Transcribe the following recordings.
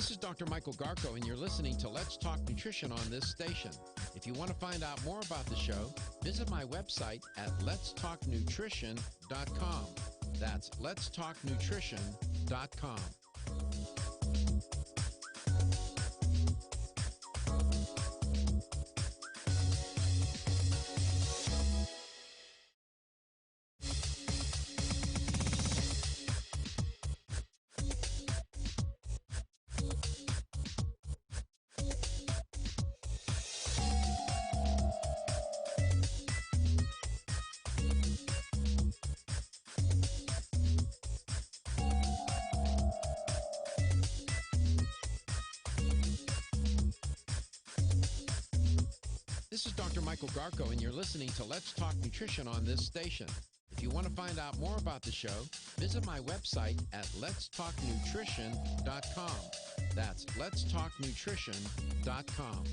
This is Dr. Michael Garko, and you're listening to Let's Talk Nutrition on this station. If you want to find out more about the show, visit my website at letstalknutrition.com. That's letstalknutrition.com. This is Dr. Michael Garko, and you're listening to Let's Talk Nutrition on this station. If you want to find out more about the show, visit my website at letstalknutrition.com. That's letstalknutrition.com.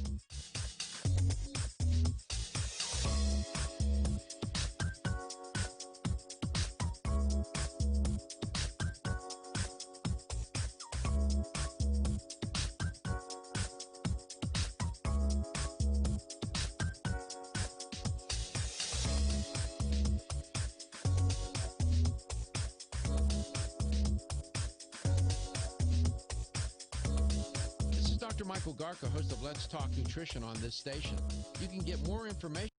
This is Dr. Michael Garko, host of Let's Talk Nutrition on this station. You can get more information.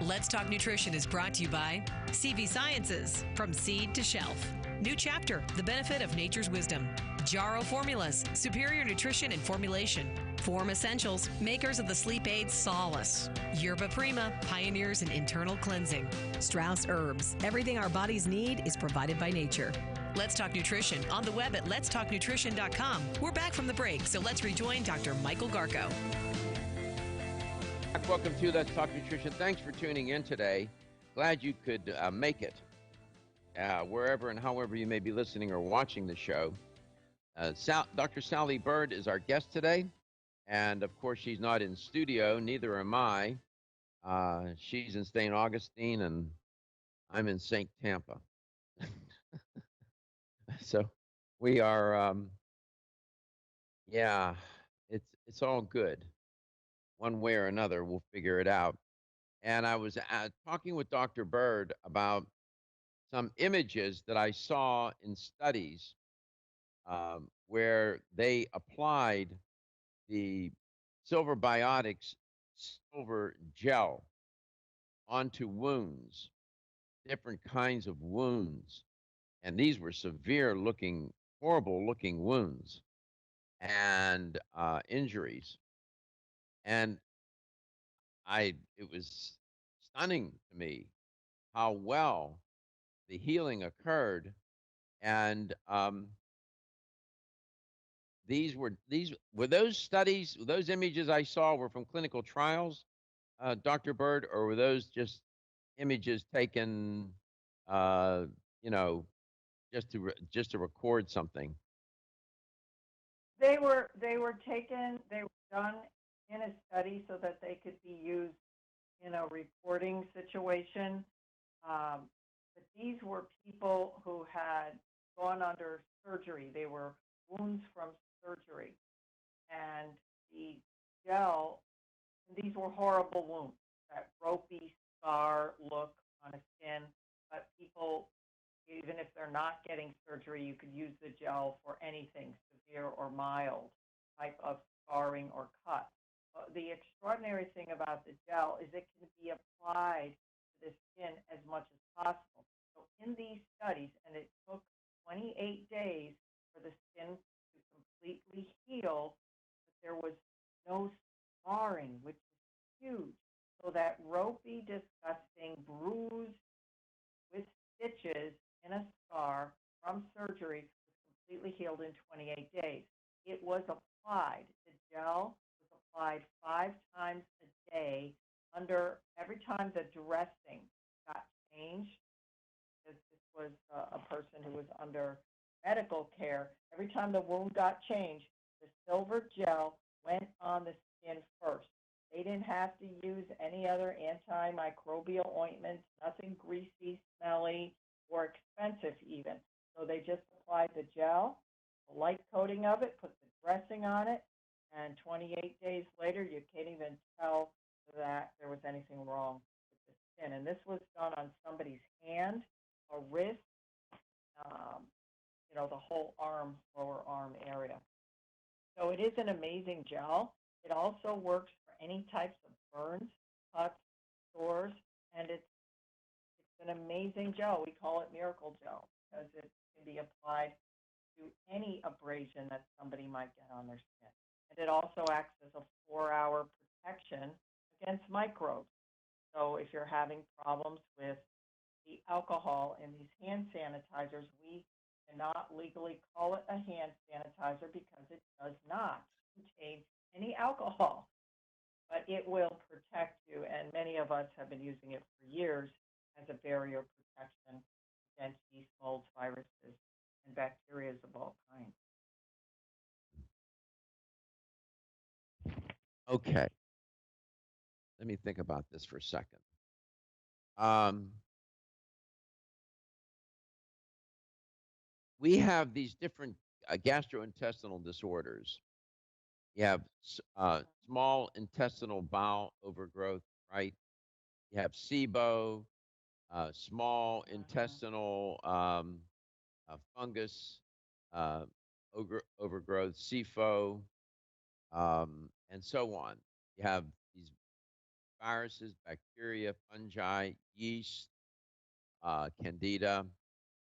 Let's Talk Nutrition is brought to you by CV Sciences, from seed to shelf. New chapter, the benefit of nature's wisdom. Jarrow Formulas, superior nutrition and formulation. Form Essentials, makers of the sleep aid Solace. Yerba Prima, pioneers in internal cleansing. Strauss Herbs, everything our bodies need is provided by nature. Let's Talk Nutrition on the web at letstalknutrition.com. We're back from the break, so let's rejoin Dr. Michael Garko. Welcome to Let's Talk Nutrition. Thanks for tuning in today. Glad you could make it wherever and however you may be listening or watching the show. Dr. Sally Bird is our guest today, and of course she's not in studio, neither am I. She's in St. Augustine, and I'm in St. Tampa. So we are, it's all good. One way or another, we'll figure it out. And I was talking with Dr. Bird about some images that I saw in studies where they applied the Silver Biotics silver gel onto wounds, different kinds of wounds. And these were severe looking, horrible looking wounds and injuries. And it was stunning to me how well the healing occurred. And were those studies, those images I saw were from clinical trials, Dr. Bird, or were those just images taken, just to record something? They were taken. They were done in a study so that they could be used in a reporting situation. But these were people who had gone under surgery. They were wounds from surgery. And the gel, these were horrible wounds, that ropey scar look on the skin. But people, even if they're not getting surgery, you could use the gel for anything, severe or mild type of scarring or cut. The extraordinary thing about the gel is it can be applied to the skin as much as possible. So in these studies, and it took 28 days for the skin to completely heal, but there was no scarring, which is huge. So that ropey, disgusting bruise with stitches in a scar from surgery was completely healed in 28 days. It was applied. The gel was applied 5 times a day every time the dressing got changed. This was a person who was under medical care. Every time the wound got changed, the silver gel went on the skin first. They didn't have to use any other antimicrobial ointments, nothing greasy, smelly, or expensive even. So they just applied the gel, a light coating of it, put the dressing on it, and 28 days later, you can't even tell that there was anything wrong with the skin. And this was done on somebody's hand, a wrist, um, the whole arm, lower arm area. So it is an amazing gel. It also works for any types of burns, cuts, sores, and it's an amazing gel. We call it miracle gel because it can be applied to any abrasion that somebody might get on their skin. And it also acts as a 4-hour protection against microbes. So if you're having problems with the alcohol in these hand sanitizers, we cannot legally call it a hand sanitizer because it does not contain any alcohol, but it will protect you. And many of us have been using it for years as a barrier protection against yeast, molds, viruses, and bacteria of all kinds. Okay, let me think about this for a second. Um, we have these different gastrointestinal disorders. You have small intestinal bowel overgrowth, right? You have SIBO, small Mhm. intestinal fungus overgrowth, SIFO, and so on. You have these viruses, bacteria, fungi, yeast, candida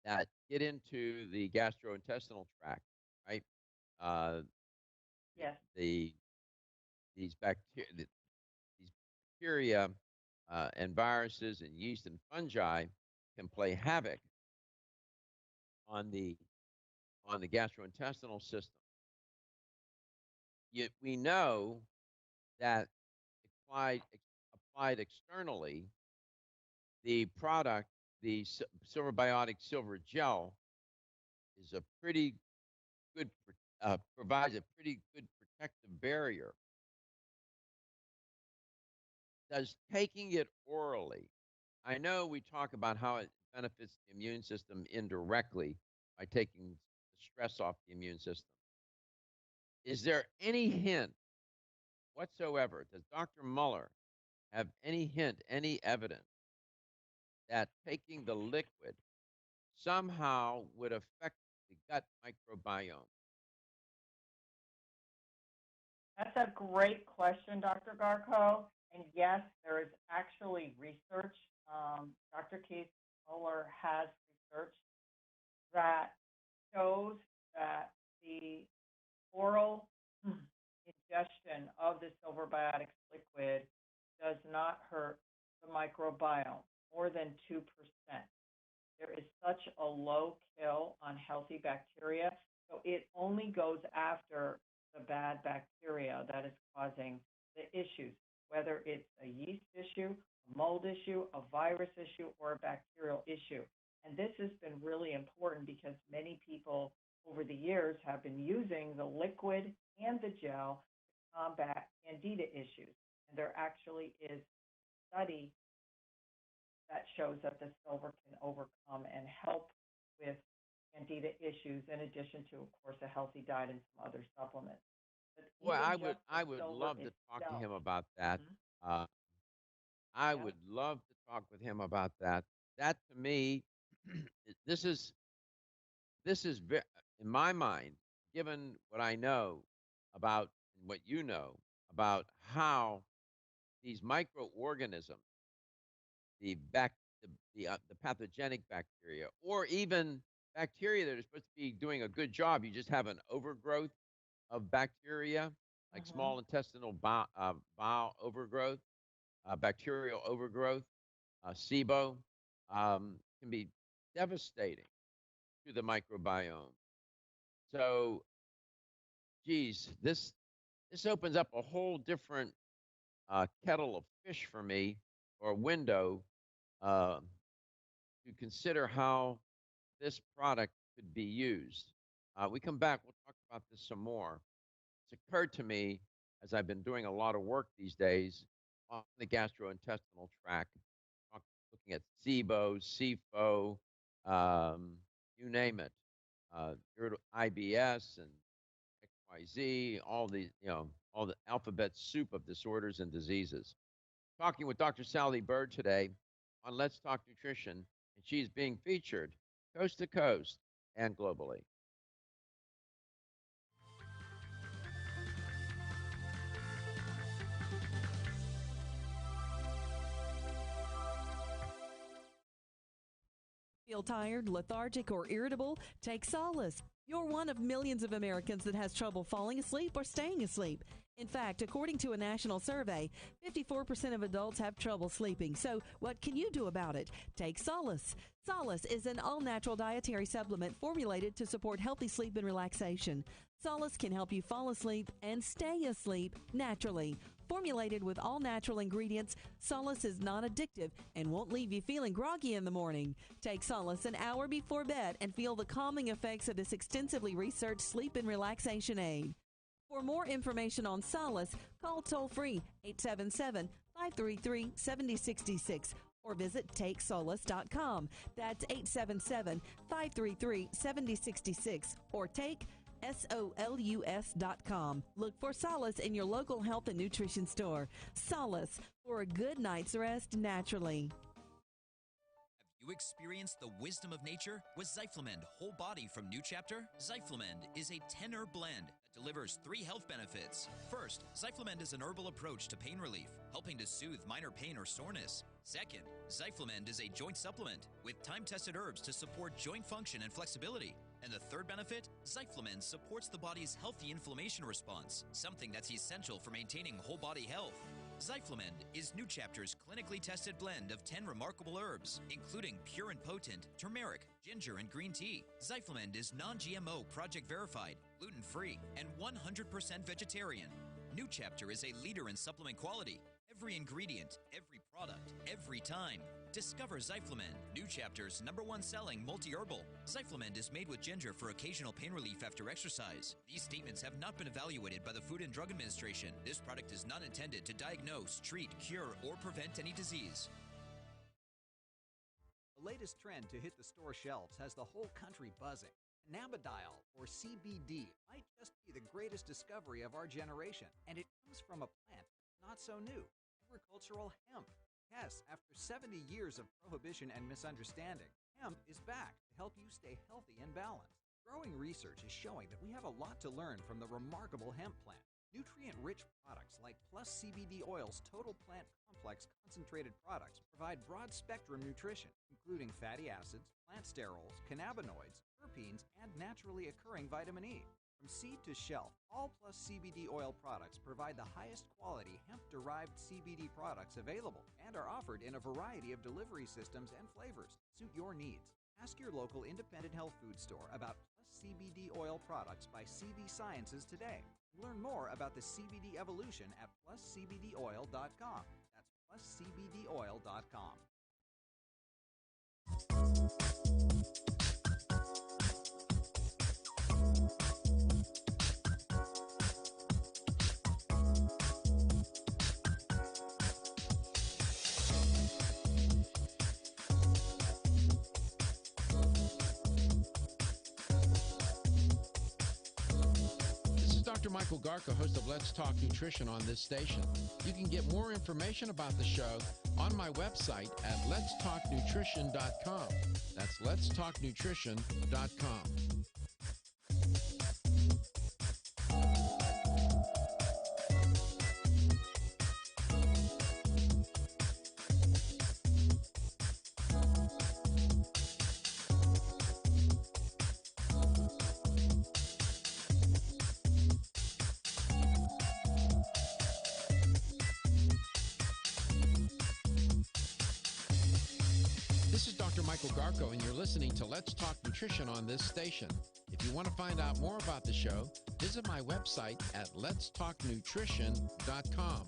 that get into the gastrointestinal tract, right? Uh, Yes. the these bacteria and viruses and yeast and fungi can play havoc on the gastrointestinal system. Yet we know that applied applied externally, the product, the Silver Biotic Silver Gel, is a pretty good provides a pretty good protective barrier. Does taking it orally? I know we talk about how it benefits the immune system indirectly by taking the stress off the immune system. Is there any hint whatsoever? Does Dr. Muller have any hint, any evidence that taking the liquid somehow would affect the gut microbiome? That's a great question, Dr. Garko. And yes, there is actually research. Dr. Keith Muller has research that shows that the oral ingestion of the silver biotics liquid does not hurt the microbiome more than 2%. There is such a low kill on healthy bacteria, so it only goes after the bad bacteria that is causing the issues, whether it's a yeast issue, a mold issue, a virus issue, or a bacterial issue. And this has been really important because many people over the years have been using the liquid and the gel to combat candida issues. And there actually is a study that shows that the silver can overcome and help with candida issues, in addition to, of course, a healthy diet and some other supplements. But Well, even I would just the I would silver love to talk to itself. him about that. Hmm. Uh, I Yep. would love to talk with him about that. That to me, this is in my mind, given what I know about and what you know about how these microorganisms, the bac the pathogenic bacteria, or even bacteria that are supposed to be doing a good job, you just have an overgrowth of bacteria, like Hmm. small intestinal bowel overgrowth, bacterial overgrowth, SIBO, can be devastating to the microbiome. So, geez, this opens up a whole different kettle of fish for me, or window uh, to consider how this product could be used. We come back, we'll talk about this some more. It's occurred to me as I've been doing a lot of work these days on the gastrointestinal tract, looking at SIBO, SIFO, you name it, IBS and XYZ, all the alphabet soup of disorders and diseases. Talking with Dr. Sally Bird today on Let's Talk Nutrition, and she's being featured coast to coast and globally. Feel tired, lethargic, or irritable? Take solace. You're one of millions of Americans that has trouble falling asleep or staying asleep. In fact, according to a national survey, 54% of adults have trouble sleeping. So what can you do about it? Take Solace. Solace is an all-natural dietary supplement formulated to support healthy sleep and relaxation. Solace can help you fall asleep and stay asleep naturally. Formulated with all-natural ingredients, Solace is non-addictive and won't leave you feeling groggy in the morning. Take Solace an hour before bed and feel the calming effects of this extensively researched sleep and relaxation aid. For more information on Solace, call toll-free 877-533-7066 or visit TakeSolace.com. That's 877-533-7066 or take SOLUS.com. Look for Solace in your local health and nutrition store. Solace, for a good night's rest naturally. Have you experienced the wisdom of nature with Zyflamend Whole Body from New Chapter? Zyflamend is a 10-herb blend that delivers 3 health benefits. First, Zyflamend is an herbal approach to pain relief, helping to soothe minor pain or soreness. Second, Zyflamend is a joint supplement with time-tested herbs to support joint function and flexibility. And the third benefit, Zyflamend supports the body's healthy inflammation response, something that's essential for maintaining whole body health. Zyflamend is New Chapter's clinically tested blend of 10 remarkable herbs, including pure and potent turmeric, ginger, and green tea. Zyflamend is non-GMO, project verified, gluten-free, and 100% vegetarian. New Chapter is a leader in supplement quality. Every ingredient, every product, every time. Discover Zyflamend, New Chapter's #1 selling multi-herbal. Zyflamend is made with ginger for occasional pain relief after exercise. These statements have not been evaluated by the Food and Drug Administration. This product is not intended to diagnose, treat, cure, or prevent any disease. The latest trend to hit the store shelves has the whole country buzzing. Cannabidiol, or CBD, might just be the greatest discovery of our generation, and it comes from a plant that's not so new, agricultural hemp. Yes, after 70 years of prohibition and misunderstanding, hemp is back to help you stay healthy and balanced. Growing research is showing that we have a lot to learn from the remarkable hemp plant. Nutrient-rich products like Plus CBD Oil's Total Plant Complex concentrated products provide broad-spectrum nutrition, including fatty acids, plant sterols, cannabinoids, terpenes, and naturally occurring vitamin E. From seed to shelf, all Plus CBD Oil products provide the highest quality hemp-derived CBD products available and are offered in a variety of delivery systems and flavors to suit your needs. Ask your local independent health food store about Plus CBD Oil products by CV Sciences today. Learn more about the CBD evolution at pluscbdoil.com. That's pluscbdoil.com. Dr. Michael Garko, host of Let's Talk Nutrition on this station. You can get more information about the show on my website at letstalknutrition.com. That's letstalknutrition.com. This is Dr. Michael Garko, and you're listening to Let's Talk Nutrition on this station. If you want to find out more about the show, visit my website at letstalknutrition.com.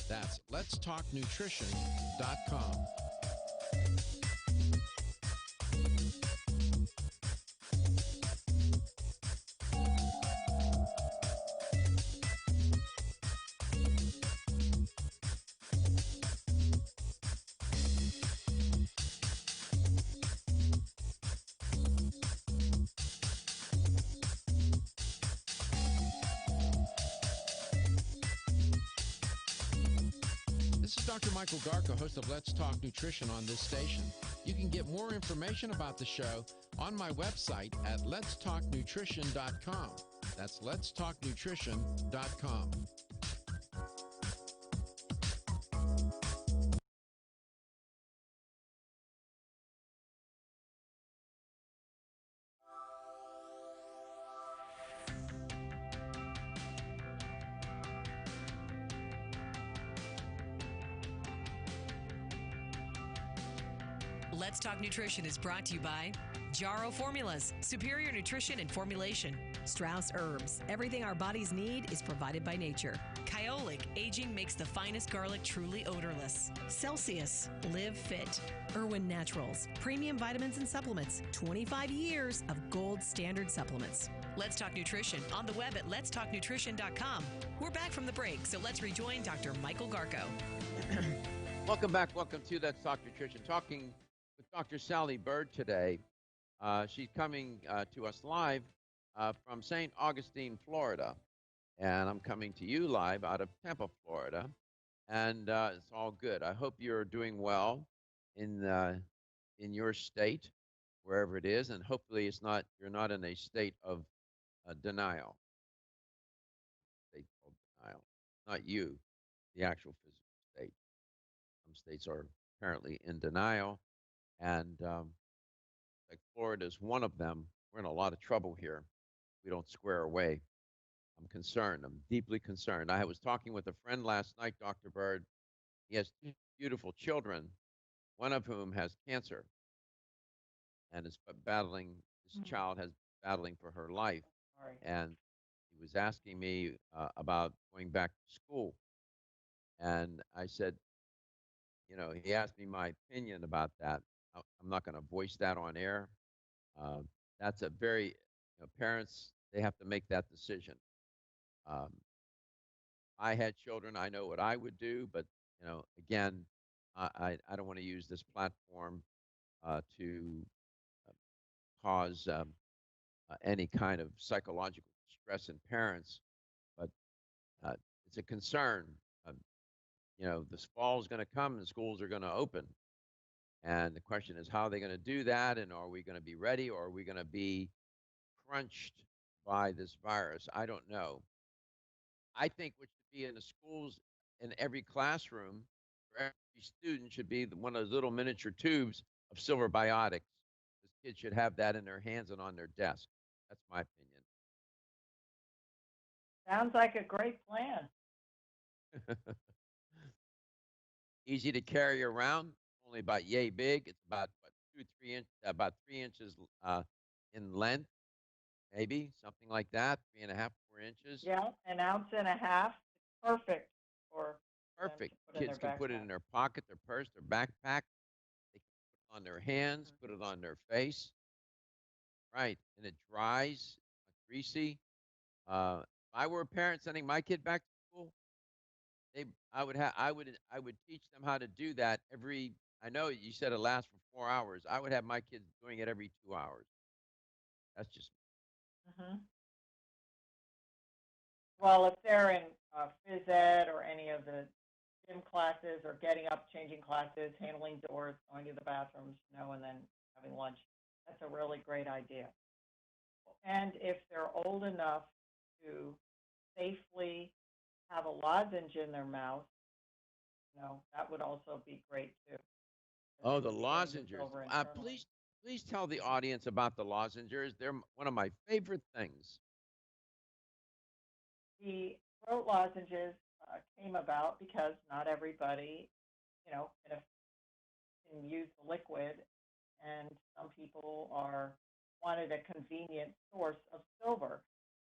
That's letstalknutrition.com. Dr. Michael Garko, host of Let's Talk Nutrition on this station. You can get more information about the show on my website at letstalknutrition.com. That's letstalknutrition.com. Let's Talk Nutrition is brought to you by Jarrow Formulas, superior nutrition and formulation. Strauss Herbs, everything our bodies need is provided by nature. Kyolic, aging makes the finest garlic truly odorless. Celsius, live fit. Irwin Naturals, premium vitamins and supplements. 25 years of gold standard supplements. Let's Talk Nutrition on the web at letstalknutrition.com. We're back from the break, so let's rejoin Dr. Michael Garko. Welcome back. Welcome to Let's Talk Nutrition. Talking with Dr. Sally Bird today. She's coming to us live from St. Augustine, Florida. And I'm coming to you live out of Tampa, Florida. And it's all good. I hope you're doing well in your state, wherever it is. And hopefully you're not in a state of denial. State called denial. Not you, the actual physical state. Some states are apparently in denial. And like Florida is one of them. We're in a lot of trouble here. We don't square away. I'm concerned. I'm deeply concerned. I was talking with a friend last night, Dr. Bird. He has two beautiful children, one of whom has cancer and is battling, this child has battling for her life. Sorry. And he was asking me about going back to school. And I said, he asked me my opinion about that. I'm not going to voice that on air. That's a very, parents, they have to make that decision. I had children, I know what I would do, but, again, I don't want to use this platform to cause any kind of psychological stress in parents, but it's a concern. This fall is going to come and schools are going to open. And the question is, how are they going to do that? And are we going to be ready, or are we going to be crunched by this virus? I don't know. I think what should be in the schools, in every classroom, for every student should be one of those little miniature tubes of silver biotics. This kid should have that in their hands and on their desk. That's my opinion. Sounds like a great plan. Easy to carry around, only about yay big. It's about 3 inches in length, maybe something like that, 3.5, 4 inches. Yeah, an ounce and a half. Perfect for Perfect. them to put in Kids their can put it backpack. in their pocket, their purse, their backpack. They can put it on their hands, put it on their face. Right, and it dries, not greasy. If I were a parent sending my kid back to school, I would teach them how to do that every. I know you said it lasts for 4 hours. I would have my kids doing it every 2 hours. That's just. Hmm. Well, if they're in phys ed or any of the gym classes or getting up, changing classes, handling doors, going to the bathrooms, and then having lunch, that's a really great idea. And if they're old enough to safely have a lozenge in their mouth, that would also be great too. Oh, They the would be getting this lozenges. over internally. Please tell the audience about the lozenges. They're one of my favorite things. The throat lozenges came about because not everybody, can use the liquid, and some people wanted a convenient source of silver.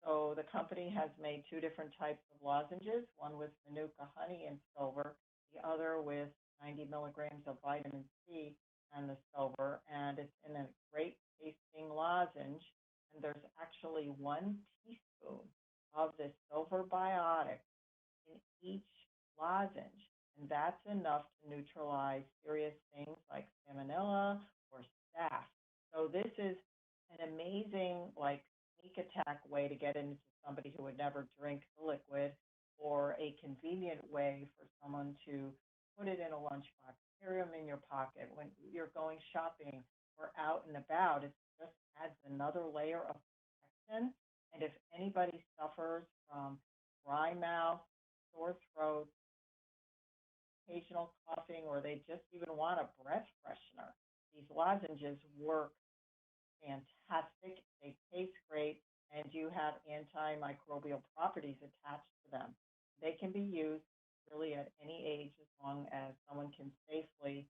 So the company has made two different types of lozenges, one with Manuka honey and silver, the other with 90 milligrams of vitamin C and the silver, and it's in a great tasting lozenge. And there's actually 1 teaspoon of this silver biotic in each lozenge, and that's enough to neutralize serious things like salmonella or staph. So this is an amazing, sneak attack way to get into somebody who would never drink the liquid, or a convenient way for someone to put put it in a lunchbox, carry them in your pocket when you're going shopping or out and about. It just adds another layer of protection. And if anybody suffers from dry mouth, sore throat, occasional coughing, or they just even want a breath freshener, these lozenges work fantastic. They taste great, and you have antimicrobial properties attached to them. They can be used really at any age as long as someone can safely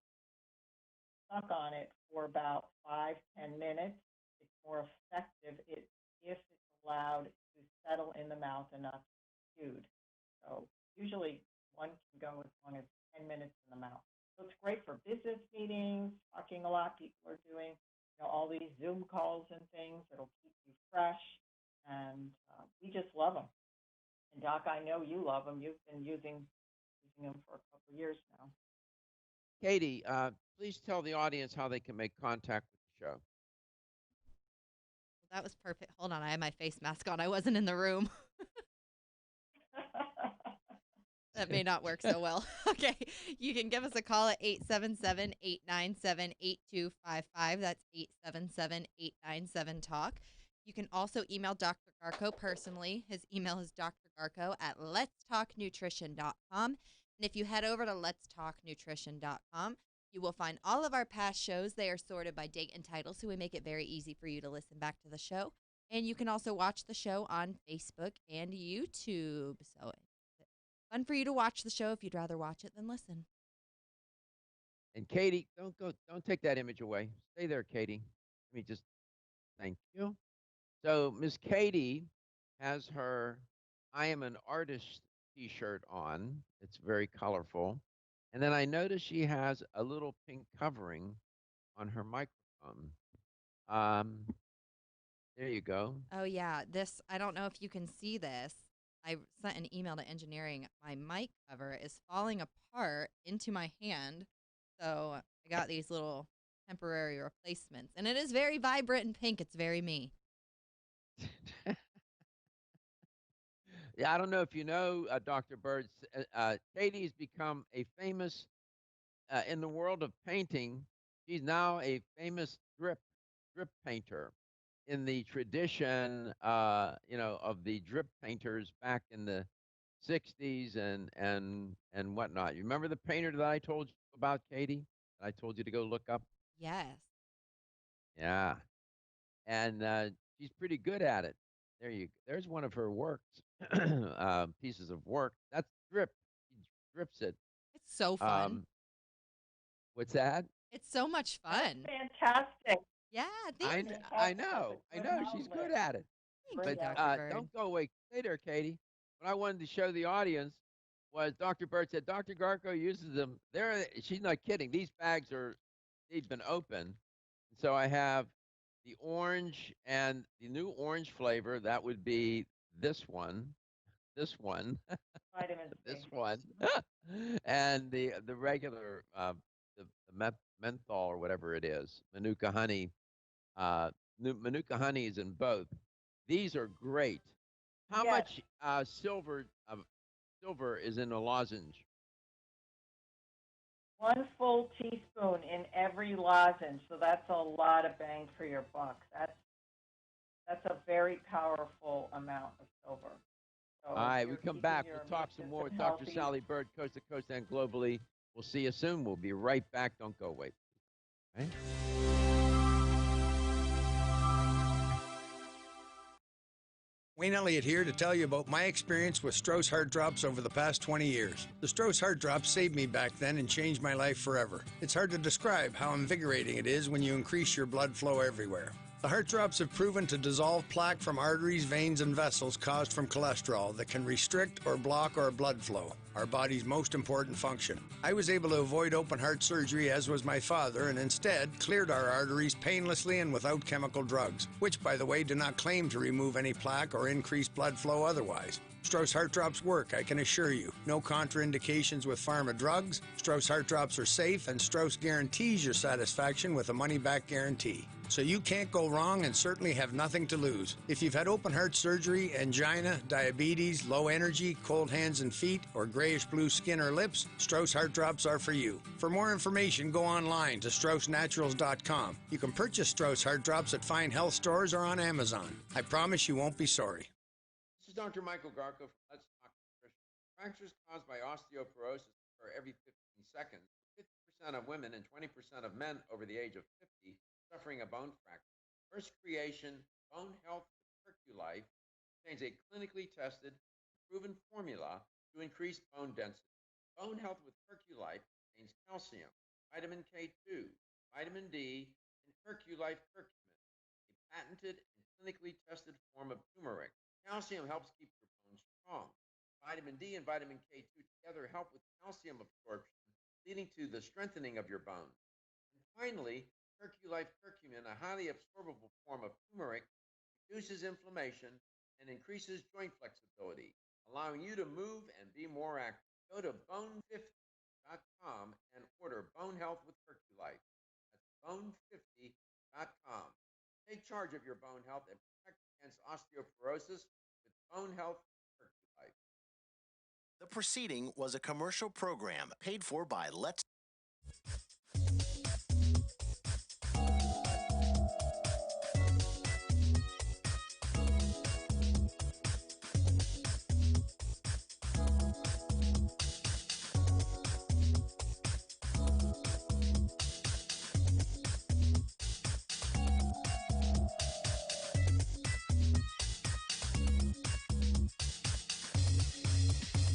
suck on it for about 5-10 minutes. It's more effective if it's allowed to settle in the mouth and not stewed. So usually one can go as long as 10 minutes in the mouth. So it's great for business meetings, talking a lot. People are doing all these Zoom calls and things. It'll keep you fresh, and we just love them. And Doc, I know you love them. You've been using them for a couple of years now. Katie, please tell the audience how they can make contact with the show. That was perfect. Hold on, I had my face mask on. I wasn't in the room. That may not work so well. Okay, you can give us a call at 877-897-8255. That's 877-897-TALK. You can also email Dr. Garko personally. His email is drgarko@letstalknutrition.com. And if you head over to letstalknutrition.com, you will find all of our past shows. They are sorted by date and title, so we make it very easy for you to listen back to the show. And you can also watch the show on Facebook and YouTube. So fun for you to watch the show if you'd rather watch it than listen. And Katie, don't take that image away. Stay there, Katie. Let me just thank you. So Miss Katie has her I Am an Artist t-shirt on. It's very colorful. And then I notice she has a little pink covering on her microphone. There you go. Oh, yeah. This, I don't know if you can see this. I sent an email to engineering. My mic cover is falling apart into my hand. So I got these little temporary replacements. And it is very vibrant and pink. It's very me. Yeah, I don't know if you know, Dr. Bird, Katie's become a famous, in the world of painting, she's now a famous drip painter in the tradition, of the drip painters back in the 60s and whatnot. You remember the painter that I told you about, Katie? That I told you to go look up? Yes. Yeah. And she's pretty good at it. There's one of her works, pieces of work. That's drip. She drips it. It's so fun. What's that? It's so much fun. That's fantastic. Yeah, I know. She's good at it. Thank But you, Dr. Bird. don't go away. Stay there, Katie. What I wanted to show the audience was Dr. Bird said Dr. Garko uses them. She's not kidding. These bags they've been open. So I have the orange and the new orange flavor. That would be this one, Vitamin C. this one, and the regular the menthol or whatever it is, Manuka honey. Manuka honey is in both. These are great. How much silver is in a lozenge? 1 full teaspoon in every lozenge, so that's a lot of bang for your buck. That's a very powerful amount of silver. So All right, we come back. We'll talk some more with Dr. Sally Bird, coast to coast and globally. We'll see you soon. We'll be right back. Don't go away. Okay? Wayne Elliott here to tell you about my experience with Strauss Heart Drops over the past 20 years. The Strauss Heart Drops saved me back then and changed my life forever. It's hard to describe how invigorating it is when you increase your blood flow everywhere. The Heart Drops have proven to dissolve plaque from arteries, veins, and vessels caused from cholesterol that can restrict or block our blood flow, our body's most important function. I was able to avoid open heart surgery, as was my father, and instead cleared our arteries painlessly and without chemical drugs, which, by the way, do not claim to remove any plaque or increase blood flow otherwise. Strauss Heart Drops work, I can assure you. No contraindications with pharma drugs. Strauss Heart Drops are safe, and Strauss guarantees your satisfaction with a money-back guarantee. So you can't go wrong and certainly have nothing to lose. If you've had open heart surgery, angina, diabetes, low energy, cold hands and feet, or grayish blue skin or lips, Strauss Heart Drops are for you. For more information, go online to StraussNaturals.com. You can purchase Strauss Heart Drops at fine health stores or on Amazon. I promise you won't be sorry. This is Dr. Michael Garko from Let's Talk Nutrition. Fractures caused by osteoporosis occur every 15 seconds. 50% of women and 20% of men over the age of 50 suffering a bone fracture. First Creation Bone Health with Perculife contains a clinically tested, proven formula to increase bone density. Bone Health with Perculife contains calcium, vitamin K2, vitamin D, and Perculife curcumin, a patented and clinically tested form of turmeric. Calcium helps keep your bones strong. Vitamin D and vitamin K2 together help with calcium absorption, leading to the strengthening of your bones. And finally, Perculife curcumin, a highly absorbable form of turmeric, reduces inflammation and increases joint flexibility, allowing you to move and be more active. Go to bone50.com and order Bone Health with Perculife. That's bone50.com. Take charge of your bone health and protect against osteoporosis with Bone Health Perculife. The preceding was a commercial program paid for by Let's.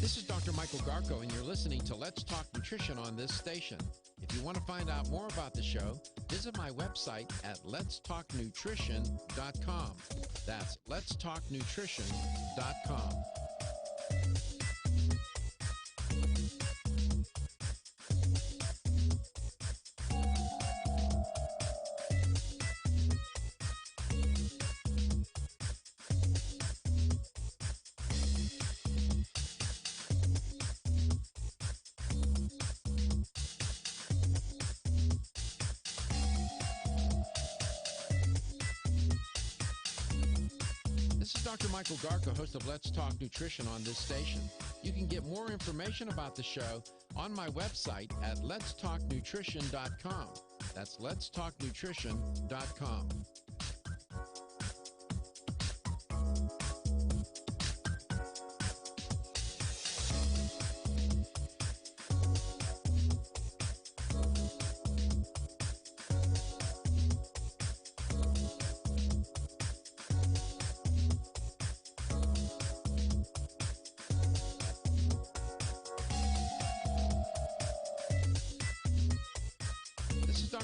This is Dr. Michael Garko, and you're listening to Let's Talk Nutrition on this station. If you want to find out more about the show, visit my website at letstalknutrition.com. That's letstalknutrition.com. This is Dr. Michael Garko, host of Let's Talk Nutrition on this station. You can get more information about the show on my website at letstalknutrition.com. That's letstalknutrition.com.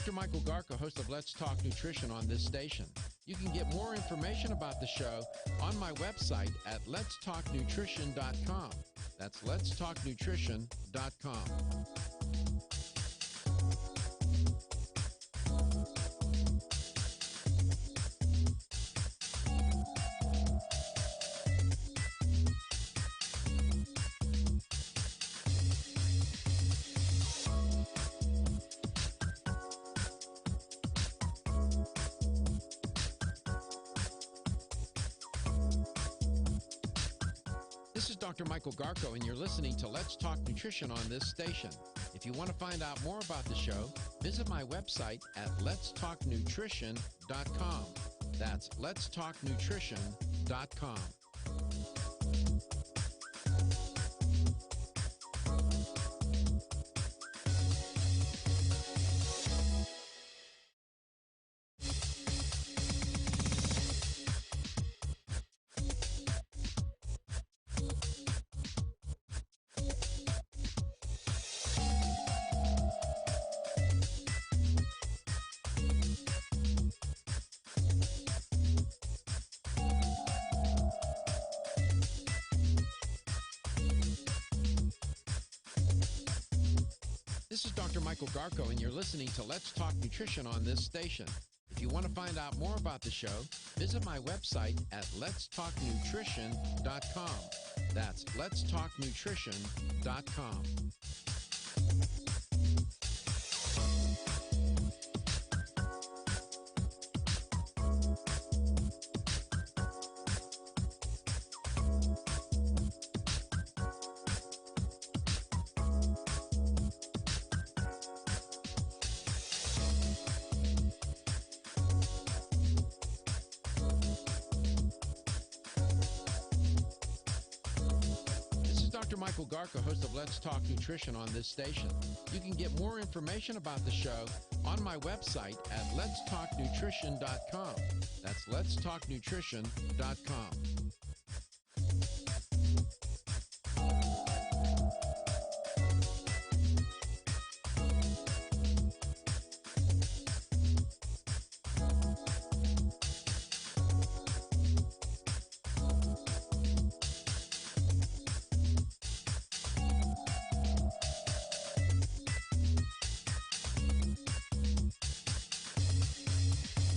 Dr. Michael Garko, host of Let's Talk Nutrition on this station. You can get more information about the show on my website at letstalknutrition.com. That's letstalknutrition.com. This is Dr. Michael Garko, and you're listening to Let's Talk Nutrition on this station. If you want to find out more about the show, visit my website at letstalknutrition.com. That's letstalknutrition.com. This is Dr. Michael Garko, and you're listening to Let's Talk Nutrition on this station. If you want to find out more about the show, visit my website at letstalknutrition.com. That's letstalknutrition.com. Dr. Michael Garko, host of Let's Talk Nutrition on this station. You can get more information about the show on my website at letstalknutrition.com. That's letstalknutrition.com.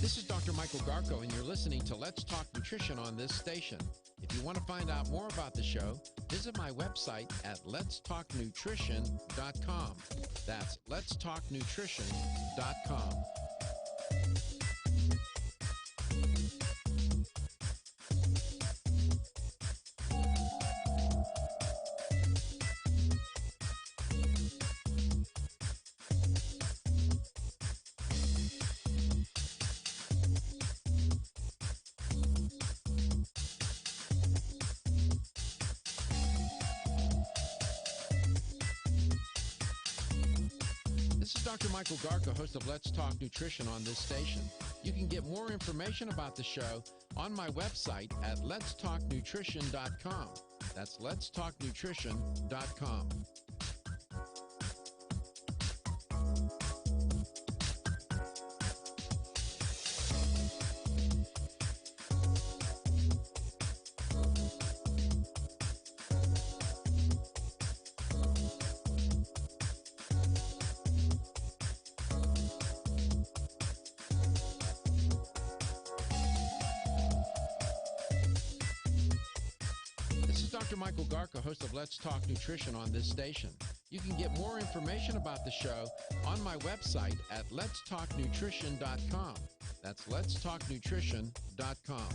This is Dr. Michael Garko, and you're listening to Let's Talk Nutrition on this station. If you want to find out more about the show, visit my website at letstalknutrition.com. That's letstalknutrition.com. This is Dr. Michael Garko, host of Let's Talk Nutrition on this station. You can get more information about the show on my website at letstalknutrition.com. That's letstalknutrition.com. This is Dr. Michael Garko, host of Let's Talk Nutrition on this station. You can get more information about the show on my website at letstalknutrition.com. That's letstalknutrition.com.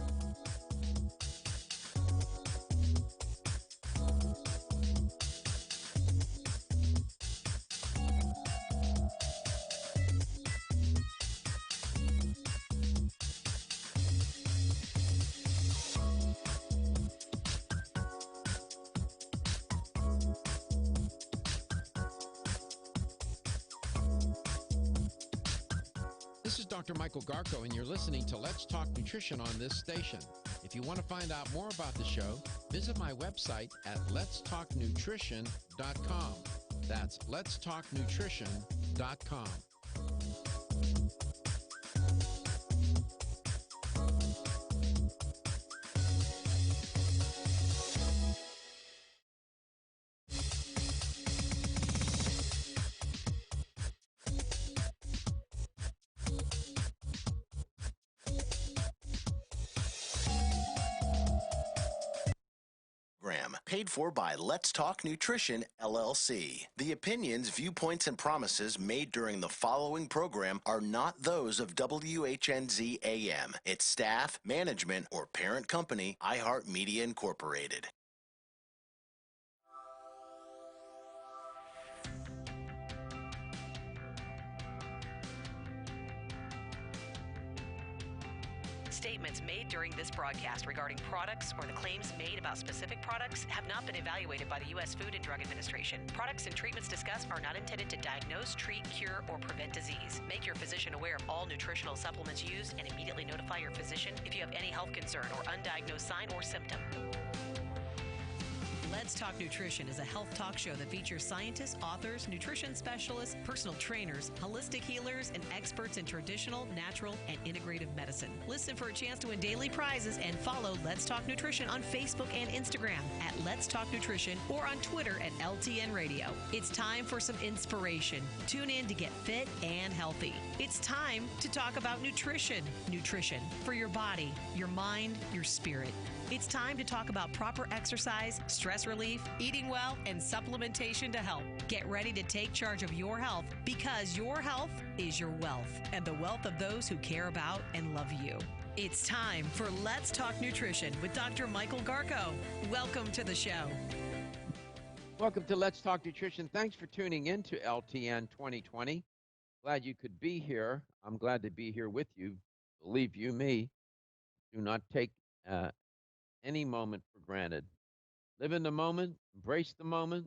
This is Dr. Michael Garko, and you're listening to Let's Talk Nutrition on this station. If you want to find out more about the show, visit my website at letstalknutrition.com. That's letstalknutrition.com. Paid for by Let's Talk Nutrition, LLC. The opinions, viewpoints, and promises made during the following program are not those of WHNZ AM, its staff, management, or parent company, iHeartMedia Incorporated. Statements made during this broadcast regarding products or the claims made about specific products have not been evaluated by the U.S. Food and Drug Administration. Products and treatments discussed are not intended to diagnose, treat, cure, or prevent disease. Make your physician aware of all nutritional supplements used and immediately notify your physician if you have any health concern or undiagnosed sign or symptom. Let's Talk Nutrition is a health talk show that features scientists, authors, nutrition specialists, personal trainers, holistic healers, and experts in traditional, natural, and integrative medicine. Listen for a chance to win daily prizes and follow Let's Talk Nutrition on Facebook and Instagram at Let's Talk Nutrition or on Twitter at LTN Radio. It's time for some inspiration. Tune in to get fit and healthy. It's time to talk about nutrition. Nutrition for your body, your mind, your spirit. It's time to talk about proper exercise, stress relief, eating well, and supplementation to help. Get ready to take charge of your health because your health is your wealth and the wealth of those who care about and love you. It's time for Let's Talk Nutrition with Dr. Michael Garko. Welcome to the show. Welcome to Let's Talk Nutrition. Thanks for tuning in to LTN 2020. Glad you could be here. I'm glad to be here with you. Believe you me, do not take any moment for granted. Live in the moment, embrace the moment,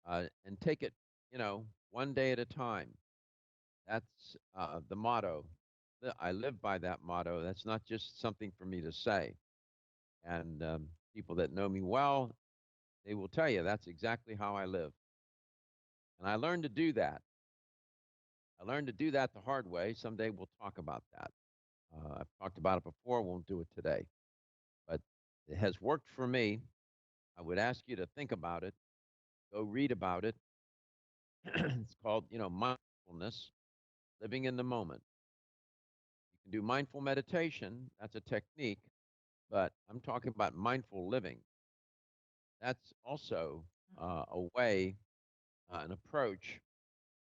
and take it, one day at a time. That's the motto. I live by that motto. That's not just something for me to say. And people that know me well, they will tell you that's exactly how I live. And I learned to do that. I learned to do that the hard way. Someday we'll talk about that. I've talked about it before, won't do it today. But it has worked for me. I would ask you to think about it, go read about it. It's called, mindfulness, living in the moment. You can do mindful meditation, that's a technique, but I'm talking about mindful living. That's also a way, an approach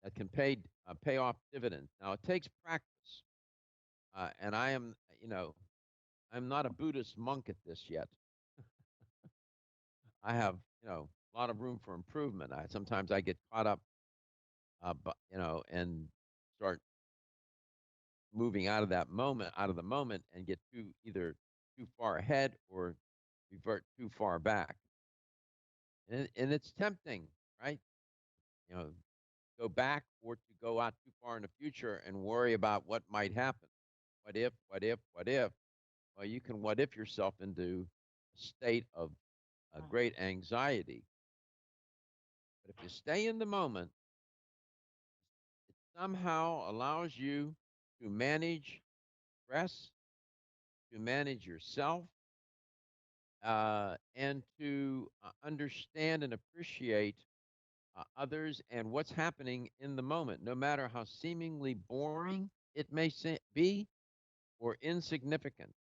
that can pay off dividends. Now, it takes practice, and I'm not a Buddhist monk at this yet. I have, a lot of room for improvement. Sometimes I get caught up, and start moving out of the moment, and get either too far ahead or revert too far back. And it's tempting, right? You know, go back or to go out too far in the future and worry about what might happen. What if, what if, what if? Well, you can what if yourself into a state of great anxiety. But if you stay in the moment, it somehow allows you to manage stress, to manage yourself, and to understand and appreciate others and what's happening in the moment, no matter how seemingly boring it may be or insignificant.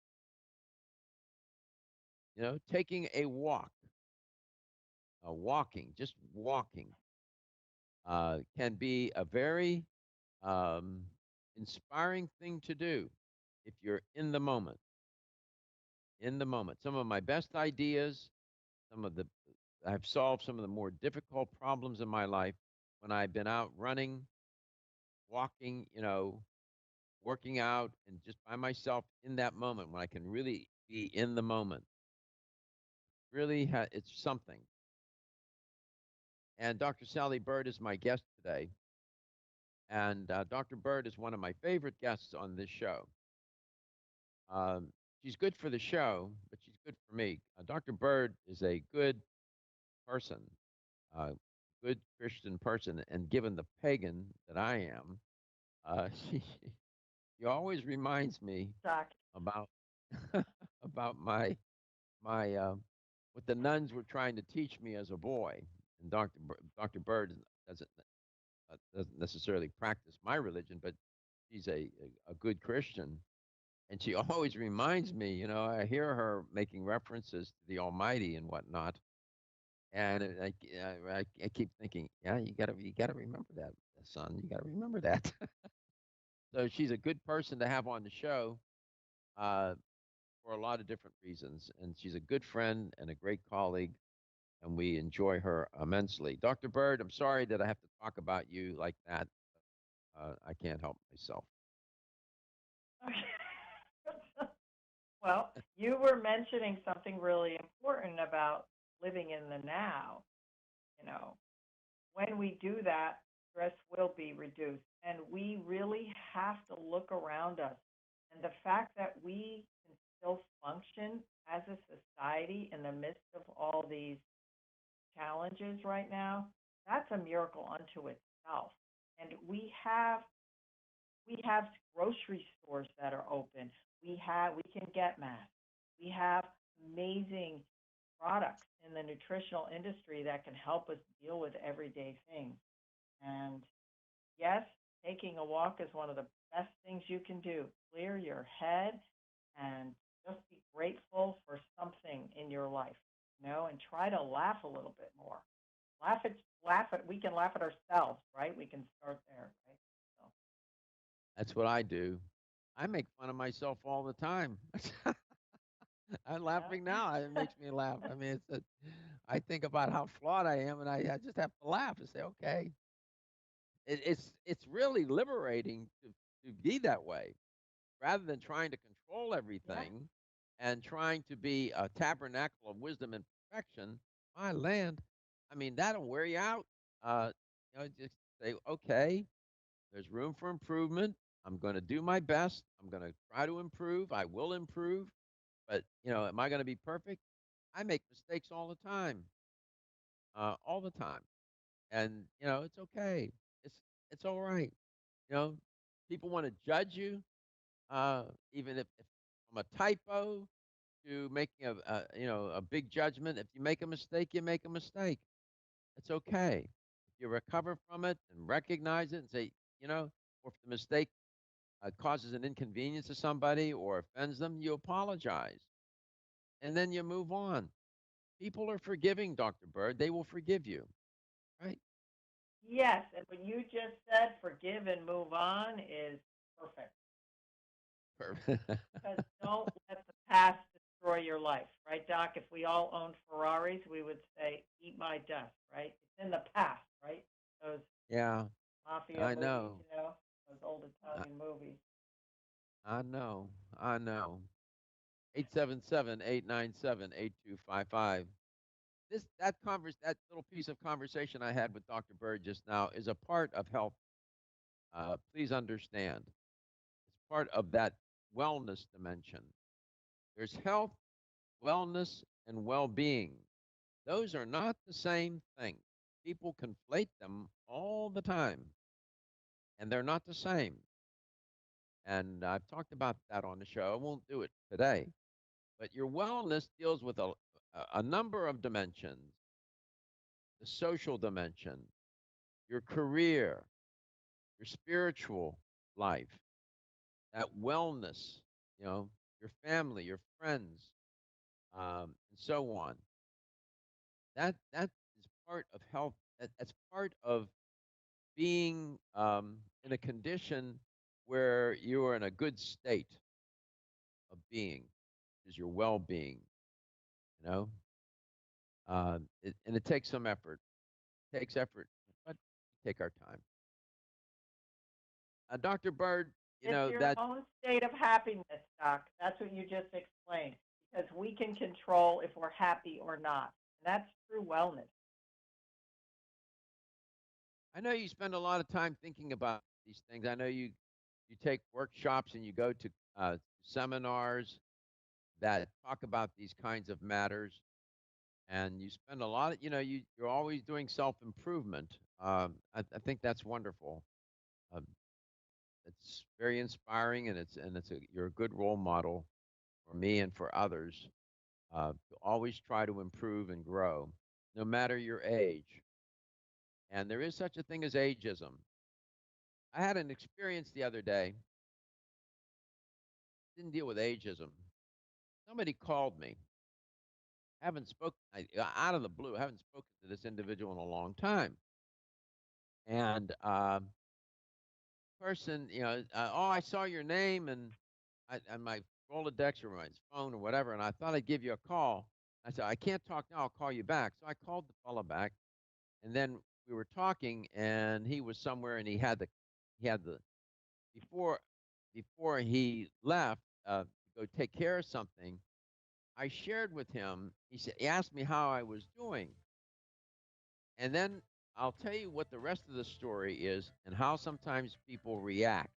Taking a walk, just walking, can be a very um, inspiring thing to do if you're in the moment. In the moment. Some of my best ideas, I've solved some of the more difficult problems in my life when I've been out running, walking, working out, and just by myself in that moment when I can really be in the moment. Really, it's something. And Dr. Sally Bird is my guest today. And Dr. Bird is one of my favorite guests on this show. She's good for the show, but she's good for me. Dr. Bird is a good person, a good Christian person, and given the pagan that I am, she always reminds me about about my what the nuns were trying to teach me as a boy. And Dr. Bird doesn't necessarily practice my religion, but she's a good Christian. And she always reminds me, I hear her making references to the Almighty and whatnot. And I keep thinking, yeah, you gotta remember that, son. You gotta remember that. So she's a good person to have on the show for a lot of different reasons. And she's a good friend and a great colleague, and we enjoy her immensely. Dr. Bird, I'm sorry that I have to talk about you like that. I can't help myself. Well, you were mentioning something really important about living in the now. When we do that, stress will be reduced. And we really have to look around us. And the fact that we can still function as a society in the midst of all these challenges right now, that's a miracle unto itself. And we have grocery stores that are open. We can get masks. We have amazing products in the nutritional industry that can help us deal with everyday things. And yes, taking a walk is one of the best things you can do. Clear your head and just be grateful for something in your life, and try to laugh a little bit more. We can laugh at ourselves, right? We can start there, right? So. That's what I do. I make fun of myself all the time. I'm laughing now. It makes me laugh. I mean, I think about how flawed I am, and I just have to laugh and say, okay. It's really liberating to be that way, rather than trying to control everything and trying to be a tabernacle of wisdom and perfection, my land, I mean, that'll wear you out. Just say, okay, there's room for improvement. I'm going to do my best. I'm going to try to improve. I will improve. But, am I going to be perfect? I make mistakes all the time, all the time. And, it's okay. It's all right. You know, People want to judge you, even if from a typo to making a big judgment. If you make a mistake, you make a mistake. It's okay. If you recover from it and recognize it and say, or if the mistake causes an inconvenience to somebody or offends them, you apologize and then you move on. People are forgiving, Dr. Bird. They will forgive you, right? Yes, and what you just said, forgive and move on, is perfect. Because don't let the past destroy your life, right, Doc? If we all owned Ferraris, we would say, eat my dust, right? It's in the past, right? Those Yeah, mafia I movies, know. those old I, Italian movies. I know. I know. 877-897-8255. That little piece of conversation I had with Dr. Bird just now is a part of health. Please understand, it's part of that wellness dimension. There's health, wellness, and well-being. Those are not the same thing. People conflate them all the time, and they're not the same. And I've talked about that on the show. I won't do it today. But your wellness deals with a number of dimensions: the social dimension, your career, your spiritual life, that wellness, your family, your friends, and so on. That is part of health. That's part of being in a condition where you are in a good state of being, is your well-being. You know, and it takes some effort. It takes effort, but we take our time. Dr. Bird, It's your that own state of happiness, Doc. That's what you just explained. Because we can control if we're happy or not. And that's true wellness. I know you spend a lot of time thinking about these things. I know you take workshops and you go to seminars that talk about these kinds of matters, and you spend a lot of you're always doing self improvement. I think that's wonderful. Um, it's very inspiring, and you're a good role model for me and for others to always try to improve and grow, no matter your age. And there is such a thing as ageism. I had an experience the other day. Didn't deal with ageism. Somebody called me. Haven't spoken out of the blue. Haven't spoken to this individual in a long time. And person, oh, I saw your name and my Rolodex or my phone or whatever, and I thought I'd give you a call. I said, I can't talk now. I'll call you back. So I called the fella back, and then we were talking, and he was somewhere, and he had the before he left to go take care of something. I shared with him. He asked me how I was doing, and then I'll tell you what the rest of the story is and how sometimes people react,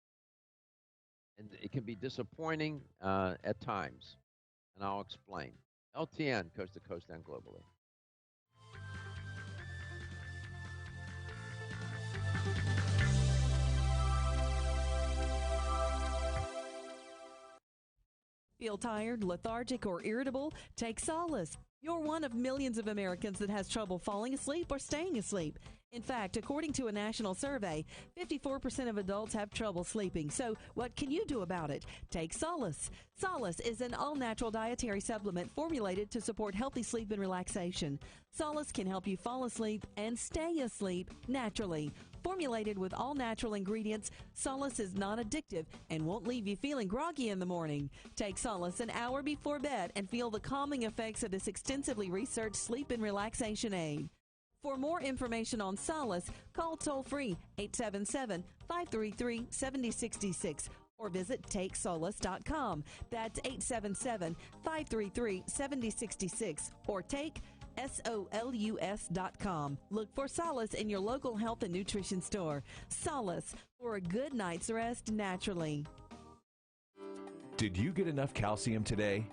and it can be disappointing at times, and I'll explain. LTN, coast to coast and globally. Feel tired, lethargic, or irritable? Take solace. You're one of millions of Americans that has trouble falling asleep or staying asleep. In fact, according to a national survey, 54% of adults have trouble sleeping. So what can you do about it? Take Solace. Solace is an all-natural dietary supplement formulated to support healthy sleep and relaxation. Solace can help you fall asleep and stay asleep naturally. Formulated with all-natural ingredients, Solace is non-addictive and won't leave you feeling groggy in the morning. Take Solace an hour before bed and feel the calming effects of this extensively researched sleep and relaxation aid. For more information on Solace, call toll-free 877-533-7066 or visit TakeSolace.com. That's 877-533-7066 or take SOLUS.com. Look for Solace in your local health and nutrition store. Solace, for a good night's rest naturally. Did you get enough calcium today?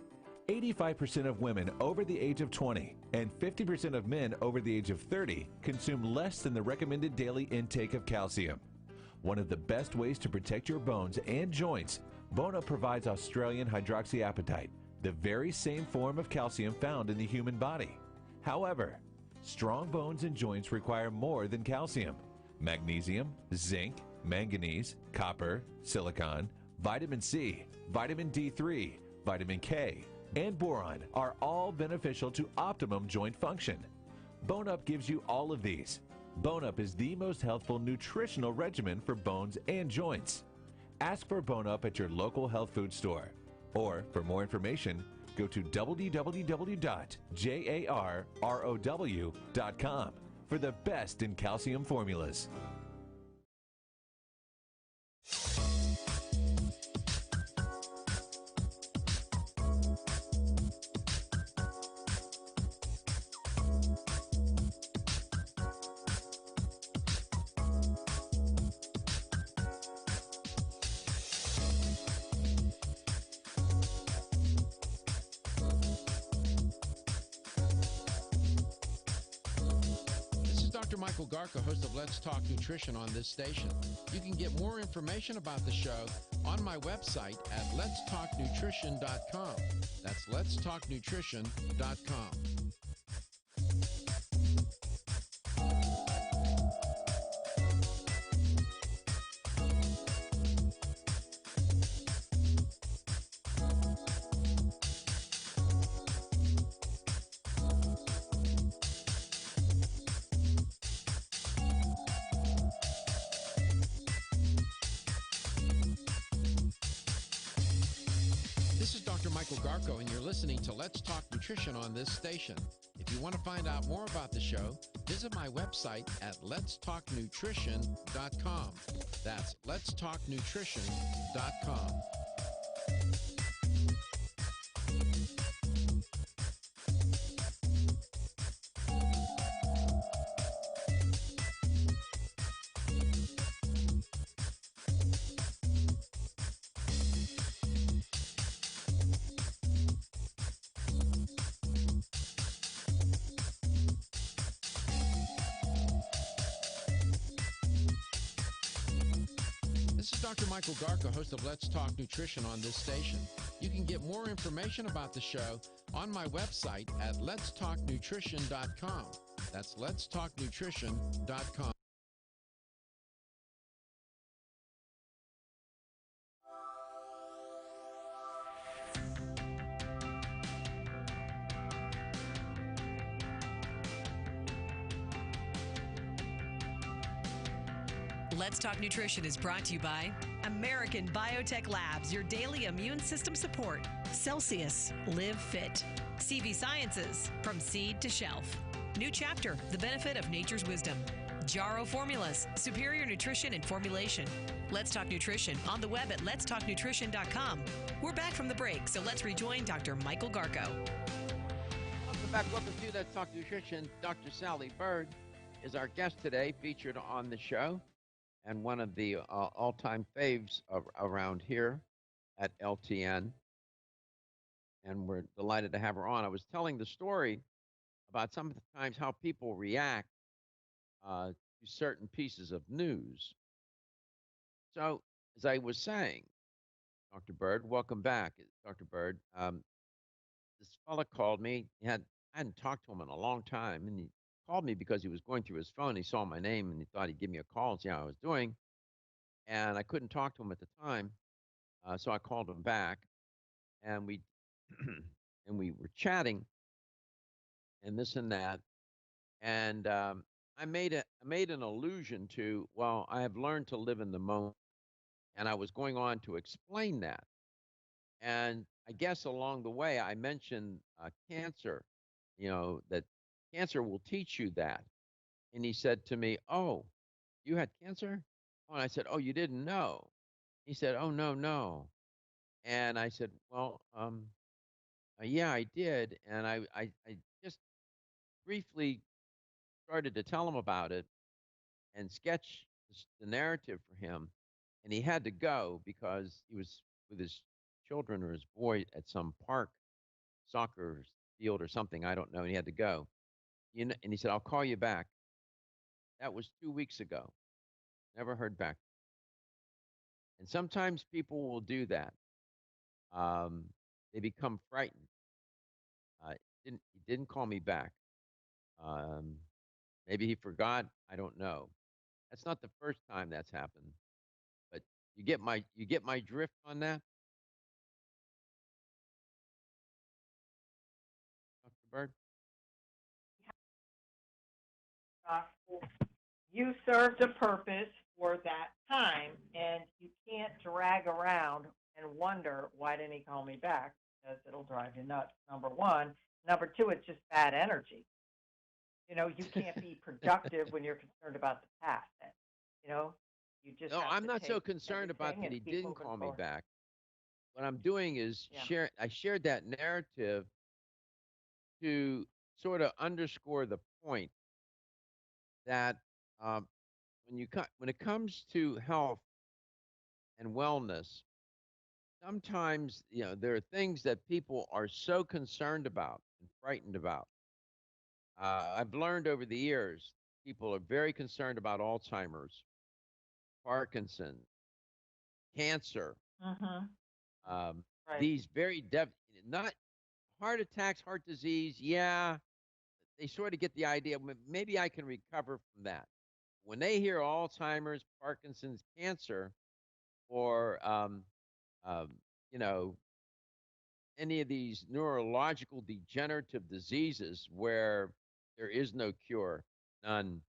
85% of women over the age of 20 and 50% of men over the age of 30 consume less than the recommended daily intake of calcium. One of the best ways to protect your bones and joints, Bone Up provides Australian hydroxyapatite, the very same form of calcium found in the human body. However, strong bones and joints require more than calcium. Magnesium, zinc, manganese, copper, silicon, vitamin C, vitamin D3, vitamin K, and boron are all beneficial to optimum joint function. Bone Up gives you all of these. Bone Up is the most healthful nutritional regimen for bones and joints. Ask for Bone Up at your local health food store. Or, for more information, go to www.jarrow.com for the best in calcium formulas. Dr. Michael Garka, host of Let's Talk Nutrition on this station. You can get more information about the show on my website at letstalknutrition.com. That's letstalknutrition.com. This is Dr. Michael Garko, and you're listening to Let's Talk Nutrition on this station. If you want to find out more about the show, visit my website at letstalknutrition.com. That's letstalknutrition.com. This is Dr. Michael Garka, host of Let's Talk Nutrition on this station. You can get more information about the show on my website at letstalknutrition.com. That's letstalknutrition.com. Let's Talk Nutrition is brought to you by American Biotech Labs, your daily immune system support. Celsius, Live Fit. CV Sciences, from seed to shelf. New Chapter, the benefit of nature's wisdom. Jarrow Formulas, superior nutrition and formulation. Let's Talk Nutrition on the web at letstalknutrition.com. We're back from the break, so let's rejoin Dr. Michael Garko. Welcome back. Welcome to Let's Talk Nutrition. Dr. Sally Bird is our guest today, featured on the show, and one of the all-time faves around here at LTN. And we're delighted to have her on. I was telling the story about some of the times how people react to certain pieces of news. So, as I was saying, Dr. Bird, welcome back, Dr. Bird. This fella called me. I hadn't talked to him in a long time, and he called me because he was going through his phone. He saw my name, and he thought he'd give me a call and see how I was doing. And I couldn't talk to him at the time, so I called him back, and we and we were chatting, and this and that, and I made an allusion to, well, I have learned to live in the moment, and I was going on to explain that, and I guess along the way I mentioned cancer, that cancer will teach you that, and he said to me, "Oh, you had cancer?" Oh, and I said, "Oh, you didn't know?" He said, "Oh, no." And I said, "Well, yeah, I did, and I just briefly started to tell him about it and sketch the narrative for him, and he had to go because he was with his children or his boy at some park, soccer field or something. I don't know. And he had to go. And he said, "I'll call you back." That was 2 weeks ago. Never heard back. And sometimes people will do that. They become frightened. He didn't call me back. Um, maybe he forgot. I don't know. That's not the first time that's happened. But you get my drift on that, Dr. Bird? Gospel. You served a purpose for that time, and you can't drag around and wonder, why didn't he call me back? Because it'll drive you nuts, number one. Number two, it's just bad energy. You can't be productive when you're concerned about the past. You just No, have I'm to not so take concerned about everything that and he keep didn't moving call me forward. back. What I'm doing is Yeah. I shared that narrative to sort of underscore the point that um, when it comes to health and wellness, sometimes there are things that people are so concerned about and frightened about. I've learned over the years people are very concerned about Alzheimer's, Parkinson's, cancer, Mm-hmm. um, Right. these not heart attacks, heart disease. Yeah, they sort of get the idea. Maybe I can recover from that. When they hear Alzheimer's, Parkinson's, cancer, or um, you know, any of these neurological degenerative diseases where there is no cure, none,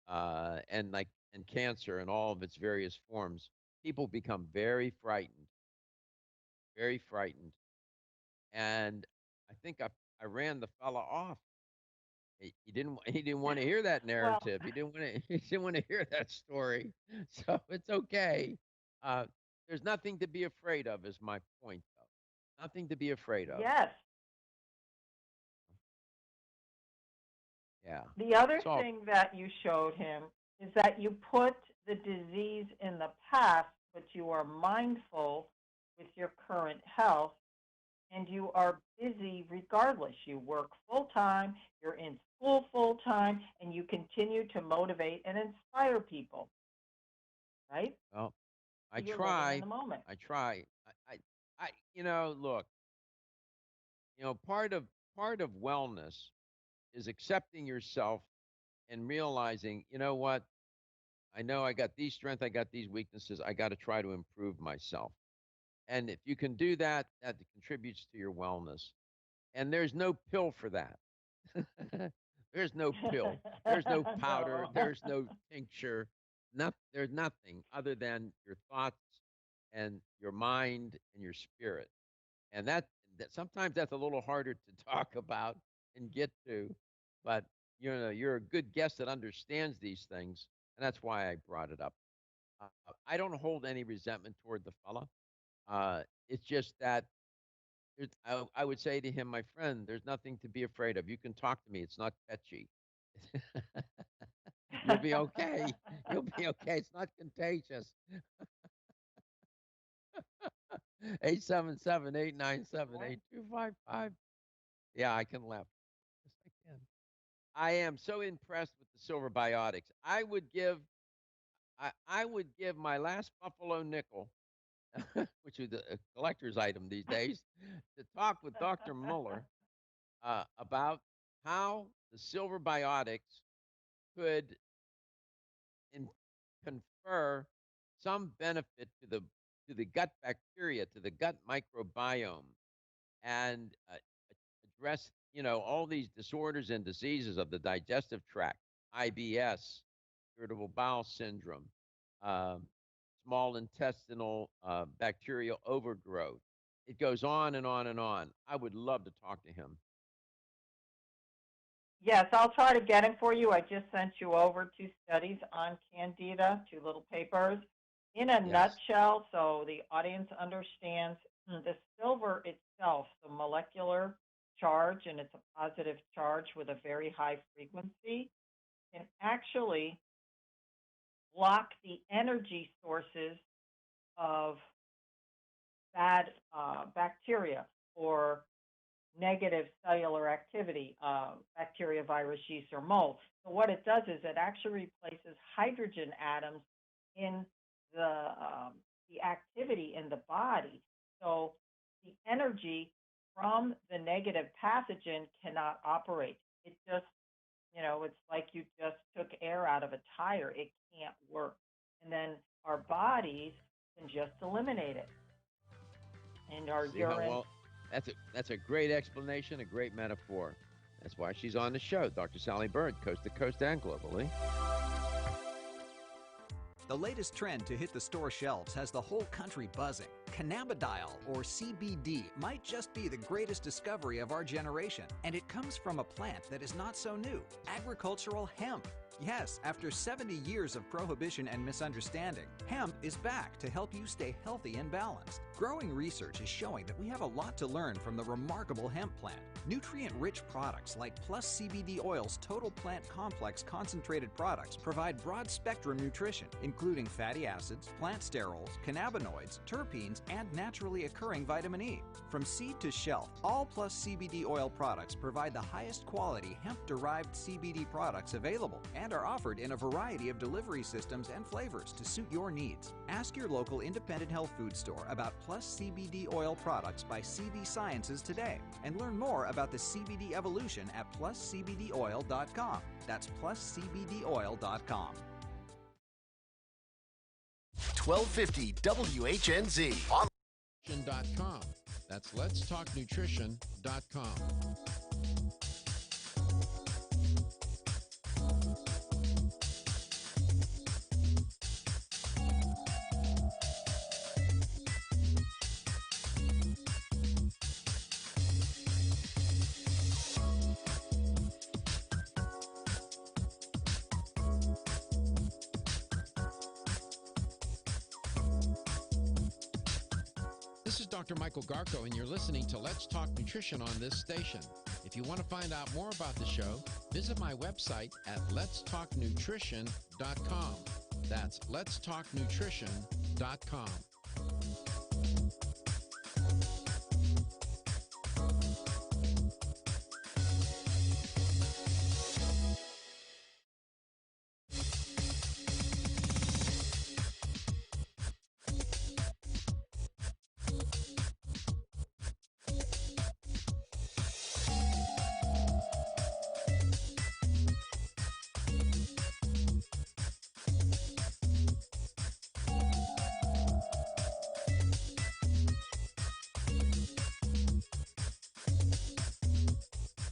and cancer and all of its various forms, people become very frightened. And I think I ran the fella off. He didn't want to hear that Well, narrative. He didn't want to he didn't want to hear that story. So it's okay. Uh, there's nothing to be afraid of, is my point, though. Nothing to be afraid of. yes. Yeah. The other It's all thing that you showed him is that you put the disease in the past, but you are mindful with your current health and you are busy regardless. You work full time, you're in school full time, and you continue to motivate and inspire people, right? well. I You're living in try. the moment. I try. Look. Part of wellness is accepting yourself and realizing, you know what? I know I got these strengths, I got these weaknesses. I got to try to improve myself. And if you can do that, that contributes to your wellness. And there's no pill for that. There's no pill. There's no powder. No. There's no tincture. There's nothing other than your thoughts and your mind and your spirit. And that sometimes that's a little harder to talk about and get to, but you're a good guest that understands these things, and that's why I brought it up. I don't hold any resentment toward the fella. It's just that I would say to him, my friend, there's nothing to be afraid of. You can talk to me. It's not tetchy. You'll be okay. You'll be okay. It's not contagious. 877-897-8255. Yeah, I can laugh. Yes, I can. I am so impressed with the silver biotics. I would give my last Buffalo nickel, which is a collector's item these days, to talk with Dr. Muller about how the silver biotics could in, confer some benefit to the gut bacteria, to the gut microbiome, and address all these disorders and diseases of the digestive tract, IBS, irritable bowel syndrome, um, small intestinal bacterial overgrowth. It goes on and on and on. I would love to talk to him. Yes, I'll try to get it for you. I just sent you over 2 studies on Candida, 2 little papers. In a Yes. nutshell, so the audience understands, the silver itself, the molecular charge, and it's a positive charge with a very high frequency, can actually block the energy sources of bad bacteria or negative cellular activity, bacteria, virus, yeast, or mold. So what it does is it actually replaces hydrogen atoms in the activity in the body. So the energy from the negative pathogen cannot operate. It just, it's like you just took air out of a tire. It can't work. And then our bodies can just eliminate it. And our urine. Well, that's a great explanation, a great metaphor. That's why she's on the show, Dr. Sally Bird, coast to coast and globally. The latest trend to hit the store shelves has the whole country buzzing. Cannabidiol, or CBD, might just be the greatest discovery of our generation, and it comes from a plant that is not so new, agricultural hemp. Yes, after 70 years of prohibition and misunderstanding, hemp is back to help you stay healthy and balanced. Growing research is showing that we have a lot to learn from the remarkable hemp plant. Nutrient-rich products like Plus CBD Oil's Total Plant Complex concentrated products provide broad-spectrum nutrition, including fatty acids, plant sterols, cannabinoids, terpenes, and naturally occurring vitamin E. From seed to shelf, all Plus CBD Oil products provide the highest quality hemp-derived CBD products available and are offered in a variety of delivery systems and flavors to suit your needs. Ask your local independent health food store about Plus CBD Oil products by CV Sciences today and learn more about the CBD evolution at pluscbdoil.com. That's pluscbdoil.com. 1250 WHNZ. Nutrition.com. That's letstalknutrition.com. This is Dr. Michael Garko, and you're listening to Let's Talk Nutrition on this station. If you want to find out more about the show, visit my website at letstalknutrition.com. That's letstalknutrition.com.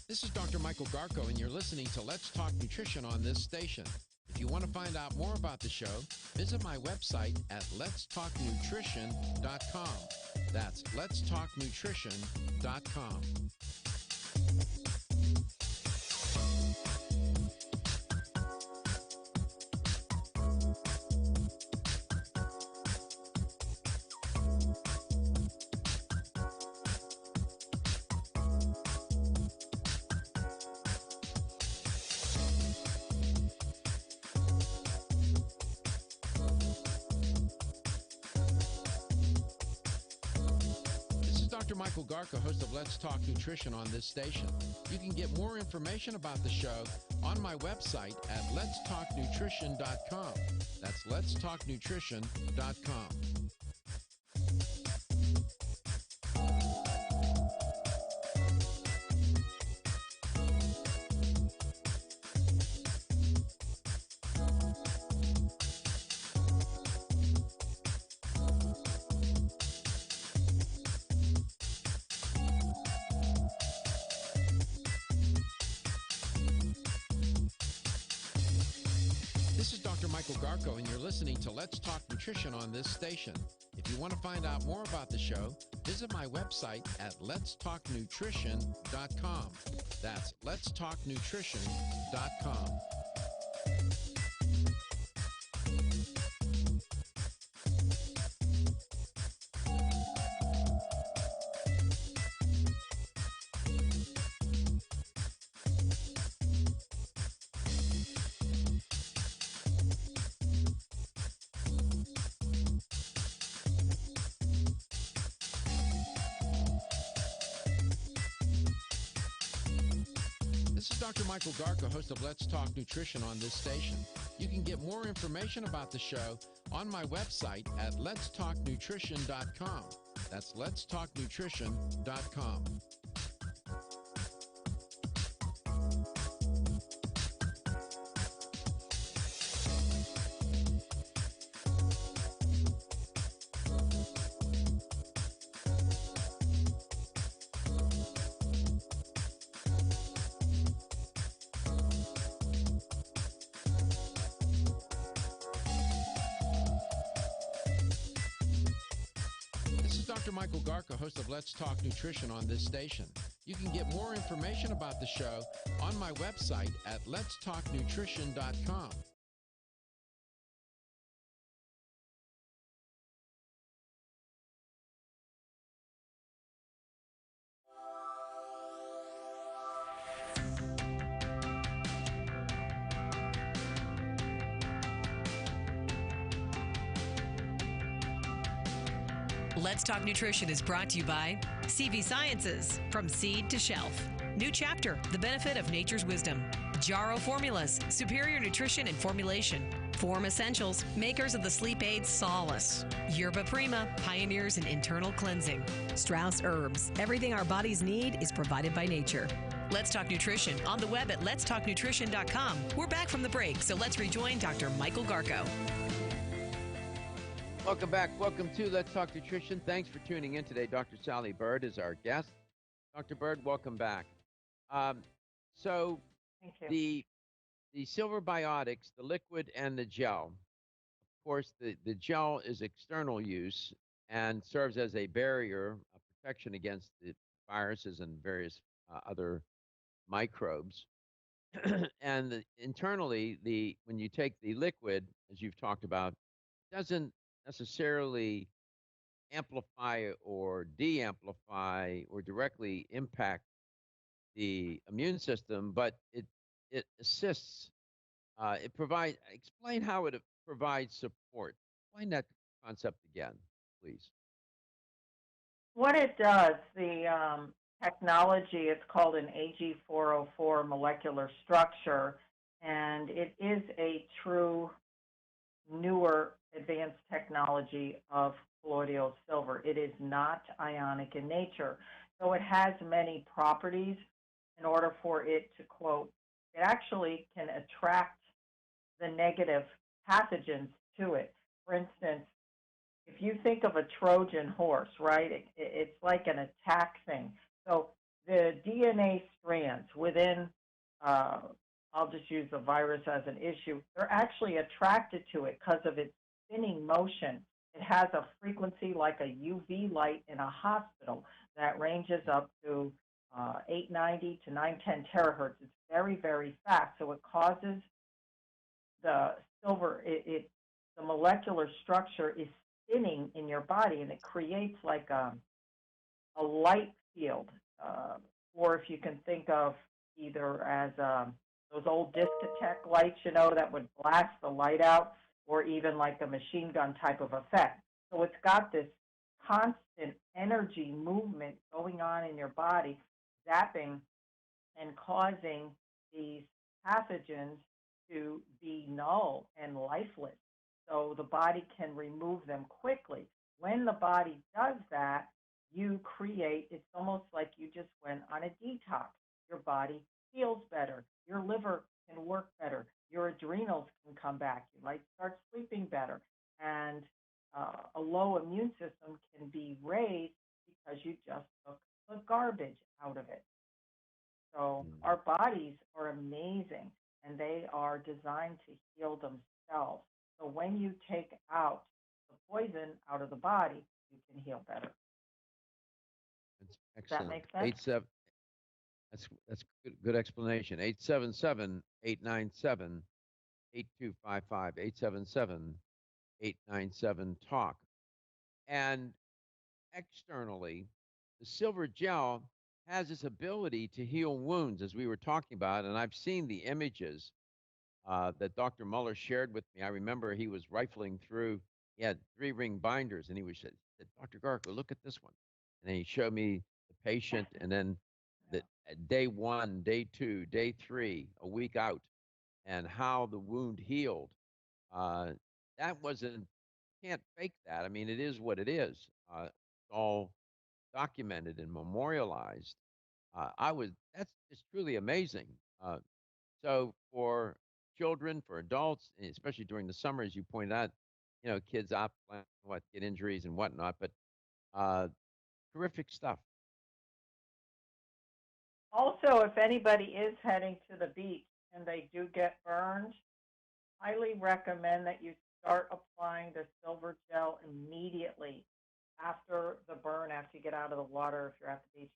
This is Dr. Michael Garko, and you're listening to Let's Talk Nutrition on this station. If you want to find out more about the show, visit my website at letstalknutrition.com. That's letstalknutrition.com. Dr. Michael Garko, host of Let's Talk Nutrition on this station. You can get more information about the show on my website at letstalknutrition.com. That's letstalknutrition.com. This is Dr. Michael Garko, and you're listening to Let's Talk Nutrition on this station. If you want to find out more about the show, visit my website at letstalknutrition.com. That's letstalknutrition.com. Dr. Michael Garka, host of Let's Talk Nutrition on this station. You can get more information about the show on my website at letstalknutrition.com. That's letstalknutrition.com. Dr. Michael Garka, host of Let's Talk Nutrition on this station. You can get more information about the show on my website at letstalknutrition.com. Let's Talk Nutrition is brought to you by CV Sciences, from seed to shelf. New chapter, the benefit of nature's wisdom. Jarrow Formulas, superior nutrition and formulation. Form Essentials, makers of the sleep aid Solace. Yerba Prima, pioneers in internal cleansing. Strauss Herbs, everything our bodies need is provided by nature. Let's Talk Nutrition on the web at letstalknutrition.com. We're back from the break, so let's rejoin Dr. Michael Garko. Welcome back. Welcome to Let's Talk Nutrition. Thanks for tuning in today. Dr. Sally Bird is our guest. Dr. Bird, welcome back. So Thank you. the Silver Biotics, the liquid and the gel, of course, the gel is external use and serves as a barrier, a protection against the viruses and various other microbes. And internally, when you take the liquid, as you've talked about, doesn't necessarily amplify or de-amplify or directly impact the immune system, but it assists. It provides. Explain how it provides support. Explain that concept again, please. What it does, the technology, it's called an AG404 molecular structure, and it is a true newer advanced technology of colloidal silver. It is not ionic in nature, so it has many properties. In order for it to, quote, it actually can attract the negative pathogens to it. For instance, if you think of a Trojan horse, right, it's like an attack thing. So the DNA strands within, I'll just use the virus as an issue, they're actually attracted to it because of its spinning motion. It has a frequency like a UV light in a hospital that ranges up to 890 to 910 terahertz. It's very, very fast. So it causes the silver, the molecular structure is spinning in your body, and it creates like a light field. Or if you can think of either as those old discotheque lights, that would blast the light out, or even like a machine gun type of effect. So it's got this constant energy movement going on in your body, zapping and causing these pathogens to be null and lifeless. So the body can remove them quickly. When the body does that, you create, it's almost like you just went on a detox. Your body feels better. Your liver can work better. Your adrenals can come back. You might start sleeping better. And a low immune system can be raised because you just took the garbage out of it. So our bodies are amazing, and they are designed to heal themselves. So when you take out the poison out of the body, you can heal better. That's Does excellent. that make sense? That's good explanation. 877-897-8255. 877-897-TALK. And externally, the silver gel has this ability to heal wounds, as we were talking about, and I've seen the images that Dr. Muller shared with me. I remember he was rifling through, he had 3-ring binders, and he said, Dr. Garko, look at this one. And then he showed me the patient, and then day 1, day 2, day 3, a week out, and how the wound healed. Uh, that wasn't, can't fake that. I mean, it is what it is. It's all documented and memorialized. That's just truly amazing. So for children, for adults, especially during the summer, as you pointed out, kids opt get injuries and whatnot, but uh, terrific stuff. Also, if anybody is heading to the beach and they do get burned, highly recommend that you start applying the silver gel immediately after the burn, after you get out of the water, if you're at the beach,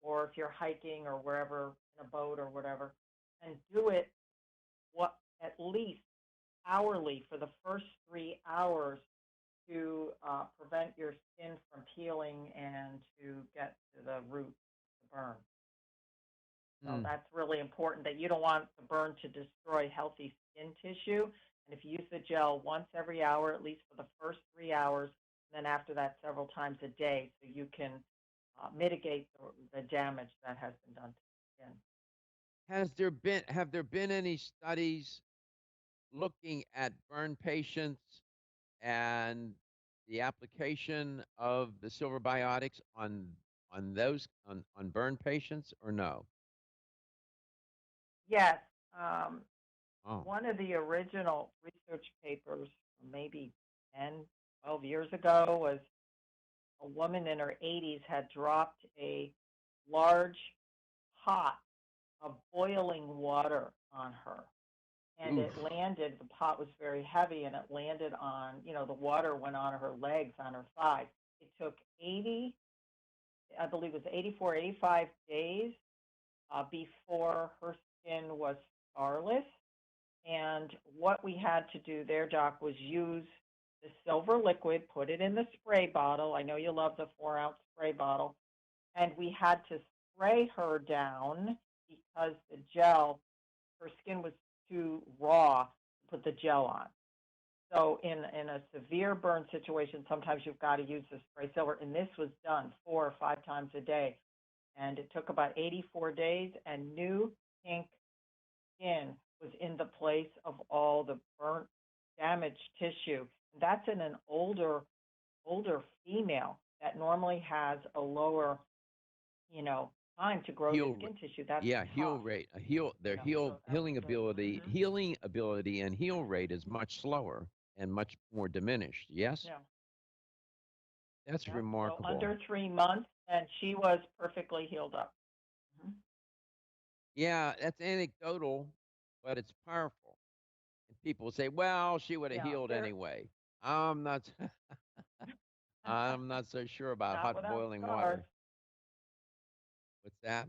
or if you're hiking or wherever in a boat or whatever, and do it at least hourly for the first 3 hours to prevent your skin from peeling and to get to the root of the burn. So that's really important, that you don't want the burn to destroy healthy skin tissue. And if you use the gel once every hour, at least for the first 3 hours, and then after that several times a day, so you can mitigate the damage that has been done to the skin. Have there been any studies looking at burn patients and the application of the silver biotics on burn patients, or no? Yes. One of the original research papers, maybe 10, 12 years ago, was a woman in her 80s had dropped a large pot of boiling water on her. And it landed, the pot was very heavy, and it landed on, the water went on her legs, on her thighs. It took 84, 85 days before her skin was scarless. And what we had to do there, Doc, was use the silver liquid, put it in the spray bottle. I know you love the 4-ounce spray bottle. And we had to spray her down because the gel, her skin was too raw to put the gel on. So in a severe burn situation, sometimes you've got to use the spray silver. And this was done 4 or 5 times a day. And it took about 84 days, and new pink skin was in the place of all the burnt, damaged tissue. And that's in an older female that normally has a lower, time to grow the skin tissue. That's heal rate. Healing ability, and heal rate is much slower and much more diminished. Yes. Yeah. That's remarkable. So under 3 months, and she was perfectly healed up. Yeah, that's anecdotal, but it's powerful. And people say, "Well, she would have healed anyway." I'm not. I'm not so sure about hot boiling water. What's that?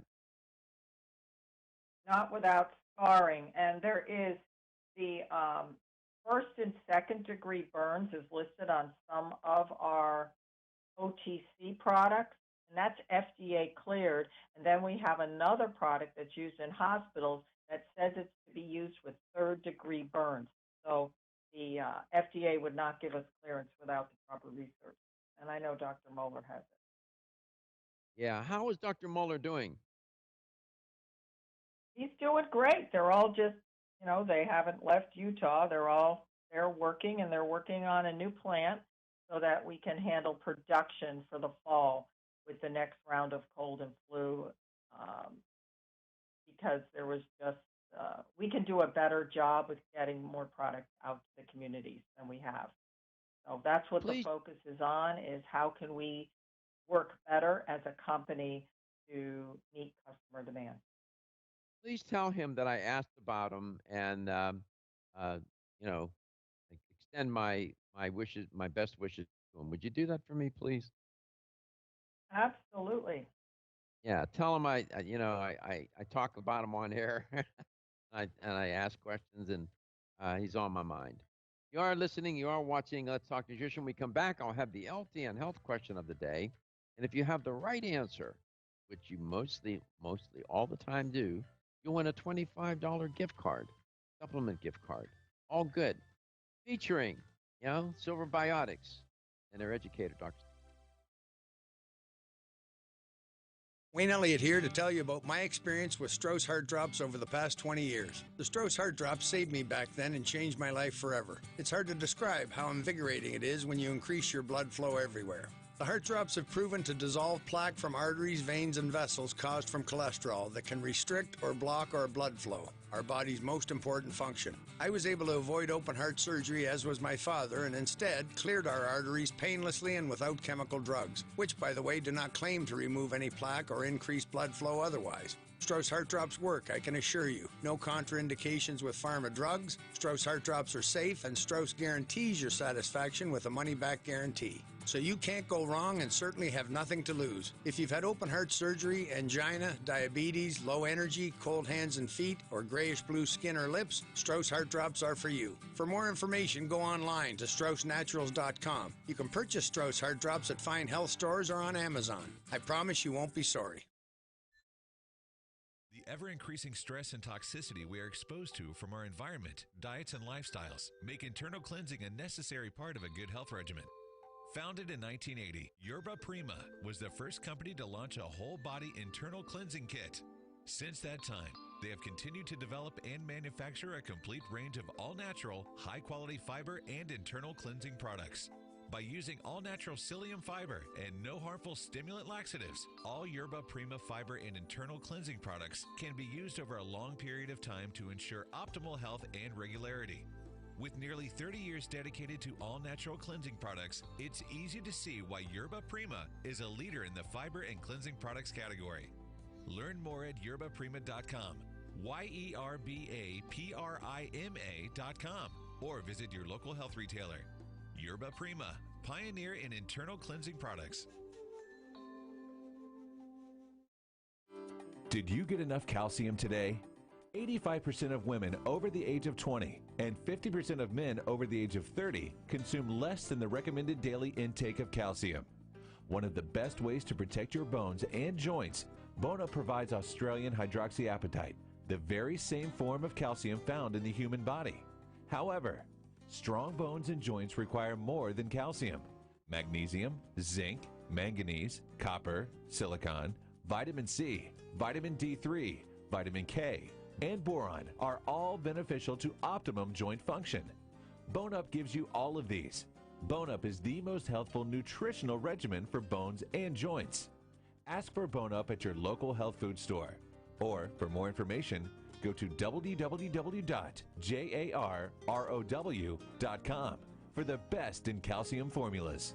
Not without scarring. And there is the first and second degree burns is listed on some of our OTC products, and that's FDA cleared. And then we have another product that's used in hospitals that says it's to be used with third degree burns. So the FDA would not give us clearance without the proper research. And I know Dr. Moeller has it. Yeah. How is Dr. Moeller doing? He's doing great. They're all just, they haven't left Utah. They're working, and they're working on a new plant so that we can handle production for the fall with the next round of cold and flu, because there was just, we can do a better job with getting more products out to the communities than we have. So that's what the focus is on, is how can we work better as a company to meet customer demand. Please tell him that I asked about him, and extend my wishes, my best wishes to him. Would you do that for me, please? Absolutely. Yeah, tell him I talk about him on air, and I ask questions, and he's on my mind. You are listening, you are watching Let's Talk Nutrition. When we come back, I'll have the LTN health question of the day, and if you have the right answer, which you mostly all the time do, you'll win a $25 gift card, supplement gift card. All good. Featuring, Silver Biotics and their educator, Dr. Wayne Elliott here to tell you about my experience with Strauss Heart Drops over the past 20 years. The Strauss Heart Drops saved me back then and changed my life forever. It's hard to describe how invigorating it is when you increase your blood flow everywhere. The heart drops have proven to dissolve plaque from arteries, veins, and vessels caused from cholesterol that can restrict or block our blood flow, our body's most important function. I was able to avoid open heart surgery, as was my father, and instead cleared our arteries painlessly and without chemical drugs, which, by the way, do not claim to remove any plaque or increase blood flow otherwise. Strauss Heart Drops work, I can assure you. No contraindications with pharma drugs. Strauss Heart Drops are safe, and Strauss guarantees your satisfaction with a money-back guarantee. So you can't go wrong and certainly have nothing to lose. If you've had open heart surgery, angina, diabetes, low energy, cold hands and feet, or grayish-blue skin or lips, Strauss Heart Drops are for you. For more information, go online to StraussNaturals.com. You can purchase Strauss Heart Drops at fine health stores or on Amazon. I promise you won't be sorry. The ever-increasing stress and toxicity we are exposed to from our environment, diets, and lifestyles make internal cleansing a necessary part of a good health regimen. Founded in 1980, Yerba Prima was the first company to launch a whole-body internal cleansing kit. Since that time, they have continued to develop and manufacture a complete range of all-natural, high-quality fiber and internal cleansing products. By using all-natural psyllium fiber and no harmful stimulant laxatives, all Yerba Prima fiber and internal cleansing products can be used over a long period of time to ensure optimal health and regularity. With nearly 30 years dedicated to all-natural cleansing products, it's easy to see why Yerba Prima is a leader in the fiber and cleansing products category. Learn more at yerbaprima.com, YERBAPRIMA.com, or visit your local health retailer. Yerba Prima, pioneer in internal cleansing products. Did you get enough calcium today? 85% of women over the age of 20 and 50% of men over the age of 30 consume less than the recommended daily intake of calcium. One of the best ways to protect your bones and joints, Bone-Up provides Australian hydroxyapatite, the very same form of calcium found in the human body. However, strong bones and joints require more than calcium. Magnesium, zinc, manganese, copper, silicon, vitamin C, vitamin D3, vitamin K, and boron are all beneficial to optimum joint function. Bone-Up gives you all of these. Bone-Up is the most healthful nutritional regimen for bones and joints. Ask for Bone-Up at your local health food store. Or, for more information, go to www.jarrow.com for the best in calcium formulas.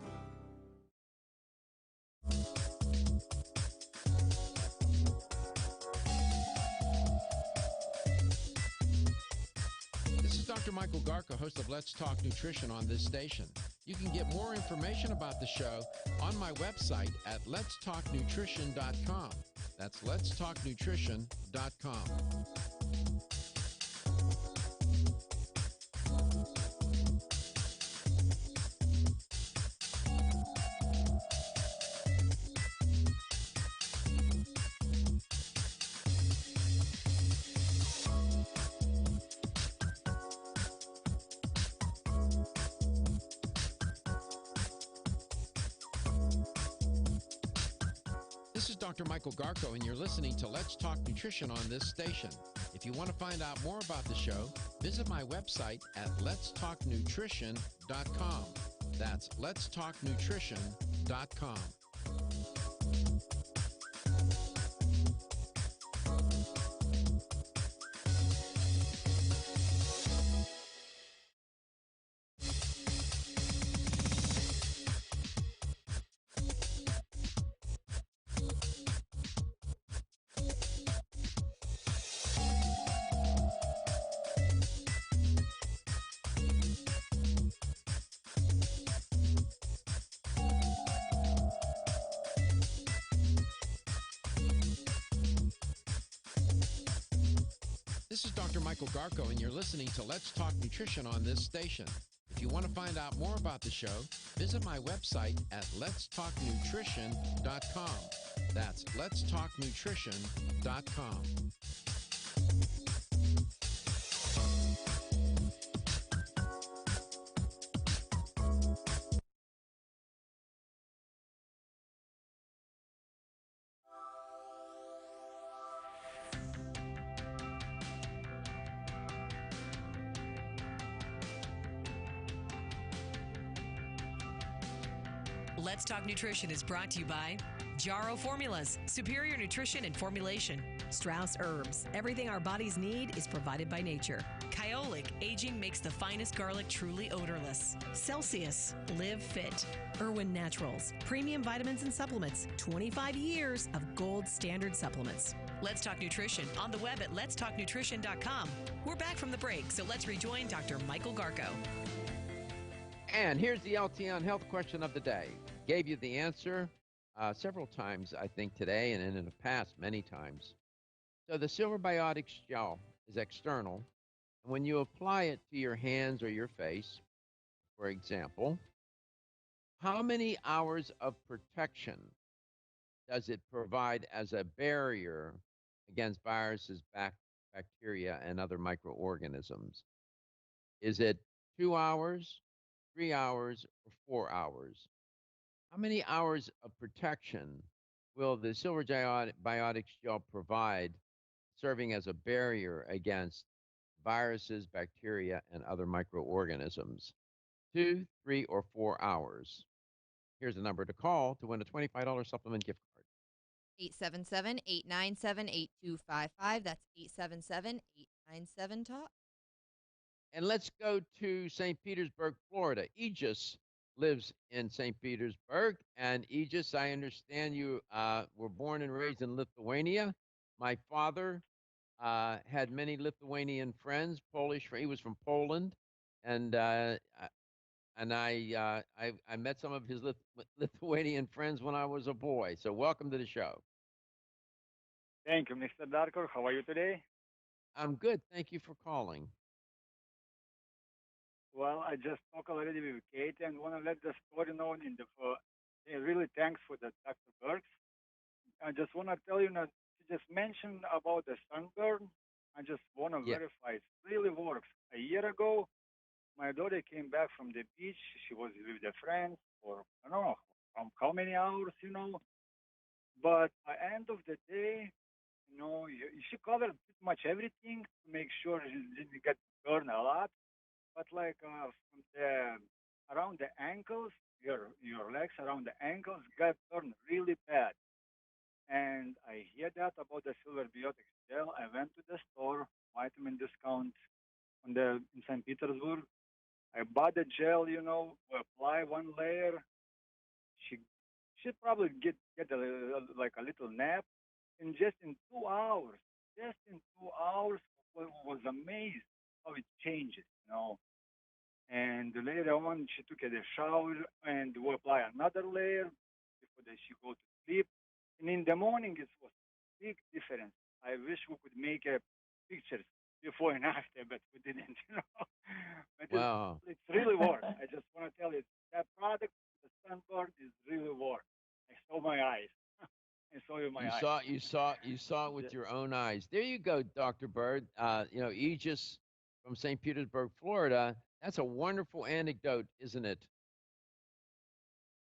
This is Dr. Michael Garka, host of Let's Talk Nutrition on this station. You can get more information about the show on my website at letstalknutrition.com. That's letstalknutrition.com. This is Dr. Michael Garko, and you're listening to Let's Talk Nutrition on this station. If you want to find out more about the show, visit my website at letstalknutrition.com. That's letstalknutrition.com. This is Dr. Michael Garko, and you're listening to Let's Talk Nutrition on this station. If you want to find out more about the show, visit my website at letstalknutrition.com. That's letstalknutrition.com. Let's Talk Nutrition is brought to you by Jarrow Formulas, superior nutrition and formulation. Strauss Herbs, everything our bodies need is provided by nature. Kyolic, aging makes the finest garlic truly odorless. Celsius, live fit. Irwin Naturals, premium vitamins and supplements, 25 years of gold standard supplements. Let's Talk Nutrition on the web at letstalknutrition.com. We're back from the break, so let's rejoin Dr. Michael Garko. And here's the LTN health question of the day. Gave you the answer several times, I think, today, and in the past, many times. So the Silver Biotics gel is external. And when you apply it to your hands or your face, for example, how many hours of protection does it provide as a barrier against viruses, bacteria, and other microorganisms? Is it 2 hours, 3 hours, or 4 hours? How many hours of protection will the Silver Biotics gel provide, serving as a barrier against viruses, bacteria, and other microorganisms? 2, 3, or 4 hours? Here's the number to call to win a $25 supplement gift card. 877-897-8255. That's 877-897-TALK. And let's go to St. Petersburg, Florida. Aegis lives in St. Petersburg. And Aegis, I understand you were born and raised in Lithuania. My father had many Lithuanian friends, Polish. He was from Poland. And I met some of his Lithuanian friends when I was a boy. So welcome to the show. Thank you, Mr. Darko. How are you today? I'm good. Thank you for calling. Well, I just talked already with Kate and want to let the story known really thanks for the Dr. Burks. I just want to tell you that you just mentioned about the sunburn. I just want to verify it really works. A year ago, my daughter came back from the beach. She was with a friend for, I don't know, from how many hours, But at the end of the day, she covered pretty much everything to make sure she didn't get burned a lot. But like from around the ankles, your legs around the ankles got burned really bad. And I hear that about the Silver Biotics gel. I went to the store, vitamin discount in St. Petersburg. I bought the gel, we apply one layer. She should probably get a little nap. And just in 2 hours, was amazed how it changes, And later on, she took a shower and we apply another layer before she go to sleep. And in the morning, it was a big difference. I wish we could make pictures before and after, but we didn't, But wow. It's really worth. I just want to tell you, that product, the sunburn, is really worth. I saw my eyes. I saw you my eyes. You saw it with your own eyes. There you go, Dr. Bird. Aegis from St. Petersburg, Florida. That's a wonderful anecdote, isn't it?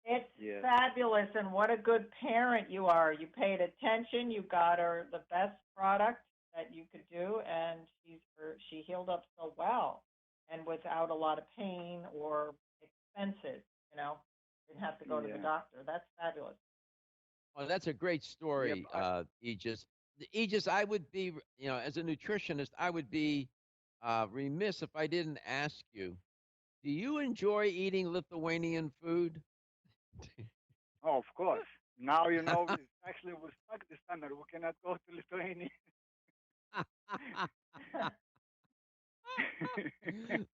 It's fabulous, and what a good parent you are. You paid attention. You got her the best product that you could do, and she healed up so well, and without a lot of pain or expenses. Didn't have to go to the doctor. That's fabulous. Well, that's a great story, Aegis. Aegis, I would be, as a nutritionist, I would be remiss if I didn't ask you, do you enjoy eating Lithuanian food? Oh, of course. Now actually we're stuck this summer. We cannot go to Lithuania.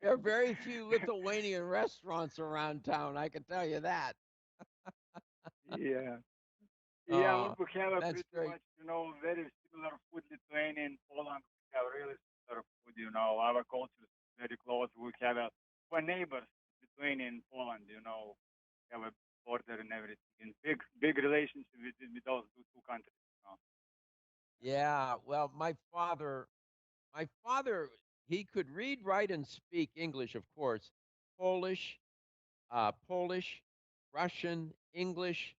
There are very few Lithuanian restaurants around town, I can tell you that. Yeah. We have pretty great. much, very similar food. Lithuania and Poland, we have really similar food. Our culture is very close. We have one neighbors, Lithuania and Poland. We have a border and everything, and big relationship with those two countries. Yeah. Well, my father, he could read, write, and speak English, of course, Polish, Russian, English.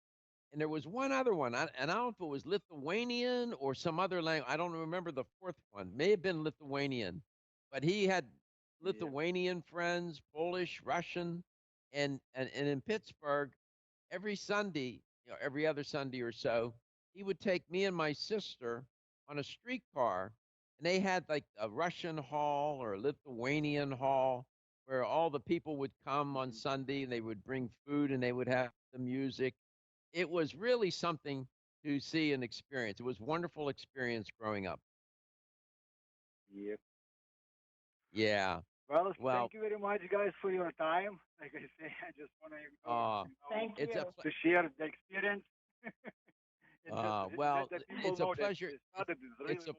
And there was one other one, and I don't know if it was Lithuanian or some other language. I don't remember the fourth one. May have been Lithuanian. But he had Lithuanian friends, Polish, Russian, and in Pittsburgh, every Sunday, every other Sunday or so, he would take me and my sister on a streetcar, and they had like a Russian hall or a Lithuanian hall where all the people would come on Sunday and they would bring food and they would have the music. It was really something to see and experience. It was a wonderful experience growing up. Yep. Yeah. Well, Well, thank you very much, guys, for your time. Like I say, I just want to Thank it's you. a to share the experience. And just well, let the people it's a know that pleasure. this product is really It's a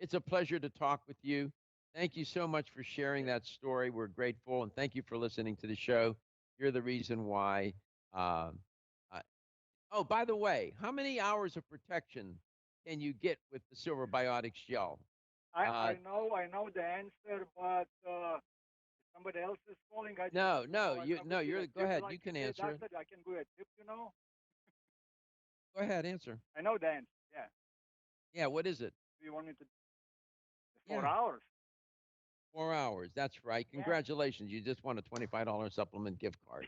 it's a pleasure to talk with you. Thank you so much for sharing that story. We're grateful, and thank you for listening to the show. You're the reason why. Uh, oh, by the way, how many hours of protection can you get with the Silver Biotics gel? I know the answer, but somebody else is calling. I just No, want to know, no, like, you I no, would give you're a go tip, ahead. like You can say, answer it. doctor, I can give a tip, Go ahead, answer. I know the answer. Yeah. Yeah, what is it? Do you want me to? Yeah. 4 hours. 4 hours. That's right. Yeah. Congratulations. You just won a $25 supplement gift card.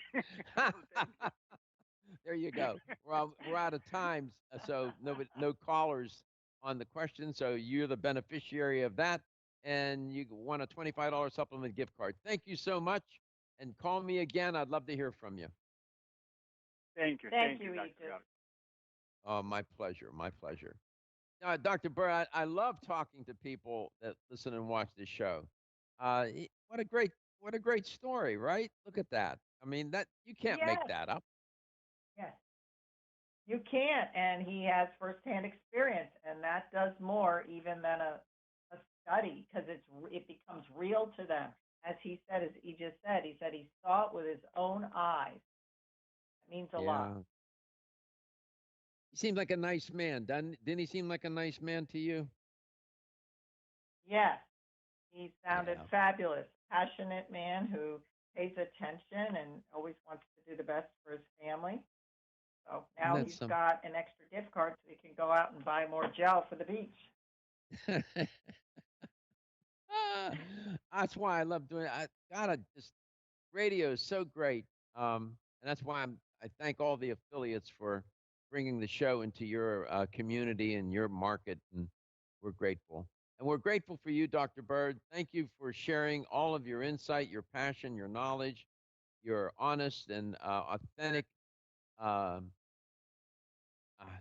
There you go. We're out of time, so no callers on the question. So you're the beneficiary of that, and you won a $25 supplement gift card. Thank you so much, and call me again. I'd love to hear from you. Thank you. Thank you, Dr. Aegis. Garza. Oh, my pleasure. My pleasure. Dr. Burr, I love talking to people that listen and watch this show. What a great story, right? Look at that. I mean, that you can't make Yes. that up. Yes. You can't, and he has firsthand experience, and that does more even than a study because it becomes real to them. As he said, as he just said, he saw it with his own eyes. It means a lot. He seems like a nice man. Didn't he seem like a nice man to you? Yes, he sounded Yeah. fabulous, passionate man who pays attention and always wants to do the best for his family. So now that's he's some- got an extra gift card so he can go out and buy more gel for the beach. That's why I love doing it. Radio is so great, and that's why I thank all the affiliates for bringing the show into your community and your market, and we're grateful. And we're grateful for you, Dr. Bird. Thank you for sharing all of your insight, your passion, your knowledge, your honest and authentic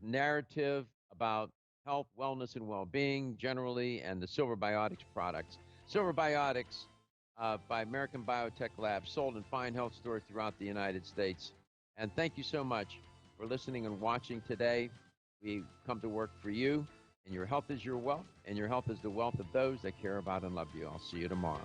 narrative about health, wellness, and well-being generally, and the Silver Biotics products. Silver Biotics by American Biotech Labs, sold in fine health stores throughout the United States. And thank you so much for listening and watching today. We come to work for you, and your health is your wealth, and your health is the wealth of those that care about and love you. I'll see you tomorrow.